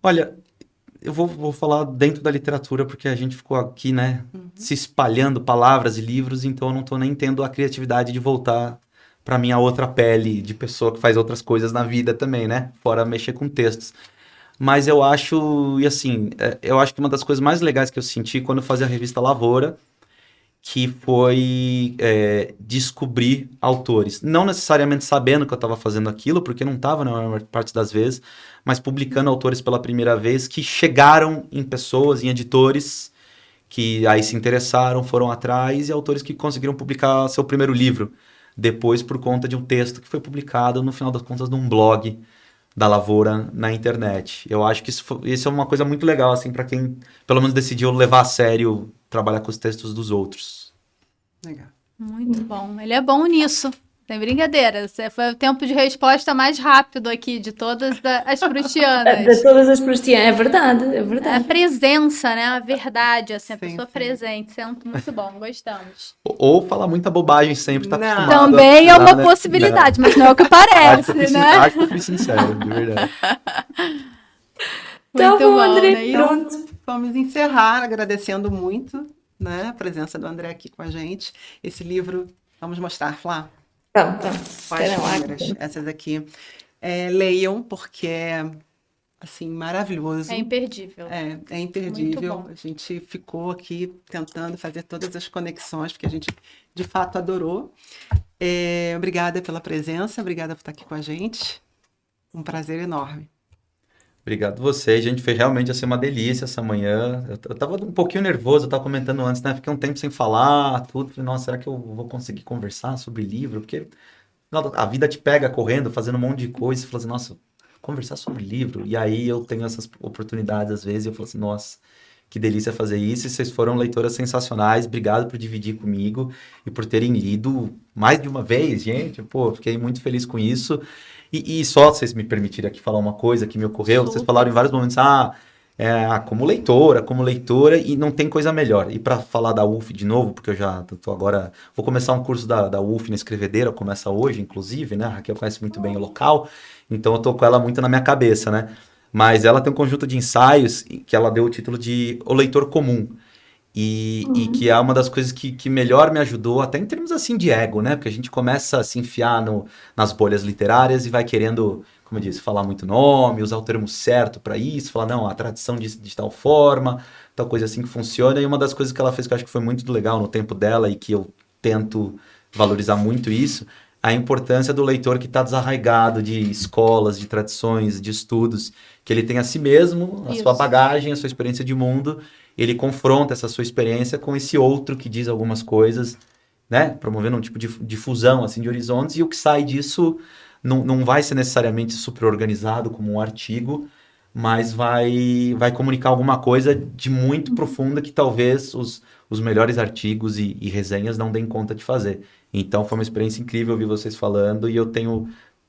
Olha, eu vou falar dentro da literatura, porque a gente ficou aqui, né, se espalhando palavras e livros, então eu não tô nem tendo a criatividade de voltar para minha outra pele de pessoa que faz outras coisas na vida também, né, fora mexer com textos. Mas eu acho, e assim, eu acho que uma das coisas mais legais que eu senti quando eu fazia a revista Lavoura, que foi descobrir autores. Não necessariamente sabendo que eu estava fazendo aquilo, porque não estava na maior parte das vezes, mas publicando autores pela primeira vez que chegaram em pessoas, em editores, que aí se interessaram, foram atrás, e autores que conseguiram publicar seu primeiro livro, depois por conta de um texto que foi publicado, no final das contas, num blog da Lavoura na internet. Eu acho que isso é uma coisa muito legal, assim, para quem, pelo menos, decidiu levar a sério trabalhar com os textos dos outros. Legal. Muito bom. Ele é bom nisso. Tem brincadeira. Foi o tempo de resposta mais rápido aqui de todas as De prustianas. todas as proustianas, é verdade, é A verdade. presença, né? A verdade, assim, a Sim, pessoa sim. presente. Sempre muito bom, gostamos. Ou falar muita bobagem sempre, tá Não. acostumado Também é a uma falar, né? possibilidade, mas não é o que Acho parece, que eu fui, né? acho que eu fui sincero, de verdade. Tá Muito bom, bom, André, né? pronto. Vamos encerrar agradecendo muito, né, a presença do André aqui com a gente. Esse livro, vamos mostrar, Flá, Vamos. com as Espera lá. câmeras, essas aqui. Leiam, porque é, assim, maravilhoso. É imperdível. É imperdível. Muito bom. A gente ficou aqui tentando fazer todas as conexões, porque a gente, de fato, adorou. Obrigada pela presença, obrigada por estar aqui com a gente. Um prazer enorme. Obrigado vocês, gente. Foi realmente assim, uma delícia essa manhã. Eu tava um pouquinho nervoso, eu tava comentando antes, né? Fiquei um tempo sem falar, tudo. Falei, nossa, será que eu vou conseguir conversar sobre livro? Porque a vida te pega correndo, fazendo um monte de coisa. E fala assim, nossa, conversar sobre livro. E aí eu tenho essas oportunidades às vezes. E eu falo assim, nossa, que delícia fazer isso. E vocês foram leitoras sensacionais. Obrigado por dividir comigo e por terem lido mais de uma vez, gente. Pô, fiquei muito feliz com isso. E só vocês me permitirem aqui falar uma coisa que me ocorreu. Vocês falaram em vários momentos, como leitora, e não tem coisa melhor. E para falar da UF de novo, porque eu já tô agora... Vou começar um curso da UF na Escrevedeira, começa hoje, inclusive, né? A Raquel conhece muito bem o local, então eu tô com ela muito na minha cabeça, né? Mas ela tem um conjunto de ensaios que ela deu o título de O Leitor Comum. E que é uma das coisas que melhor me ajudou, até em termos assim de ego, né? Porque a gente começa a se enfiar nas bolhas literárias e vai querendo, como eu disse, falar muito nome, usar o termo certo para isso, falar, não, a tradição de tal forma, tal coisa assim que funciona. E uma das coisas que ela fez que eu acho que foi muito legal no tempo dela e que eu tento valorizar muito isso, a importância do leitor que está desarraigado de escolas, de tradições, de estudos, que ele tem a si mesmo, a sua bagagem, a sua experiência de mundo. Ele confronta essa sua experiência com esse outro que diz algumas coisas, né? Promovendo um tipo de fusão, assim, de horizontes, e o que sai disso não vai ser necessariamente super organizado como um artigo, mas vai comunicar alguma coisa de muito profunda que talvez os melhores artigos e resenhas não deem conta de fazer. Então foi uma experiência incrível ouvir vocês falando, e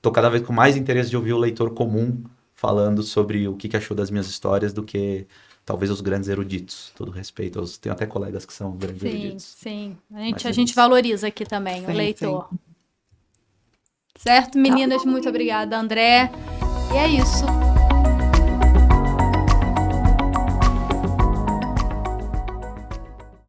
tô cada vez com mais interesse de ouvir o leitor comum falando sobre o que achou das minhas histórias do que... talvez os grandes eruditos, todo respeito. Tenho até colegas que são grandes eruditos. Sim. A gente valoriza aqui também o leitor. Sim. Certo, meninas? Muito obrigada, André. E é isso.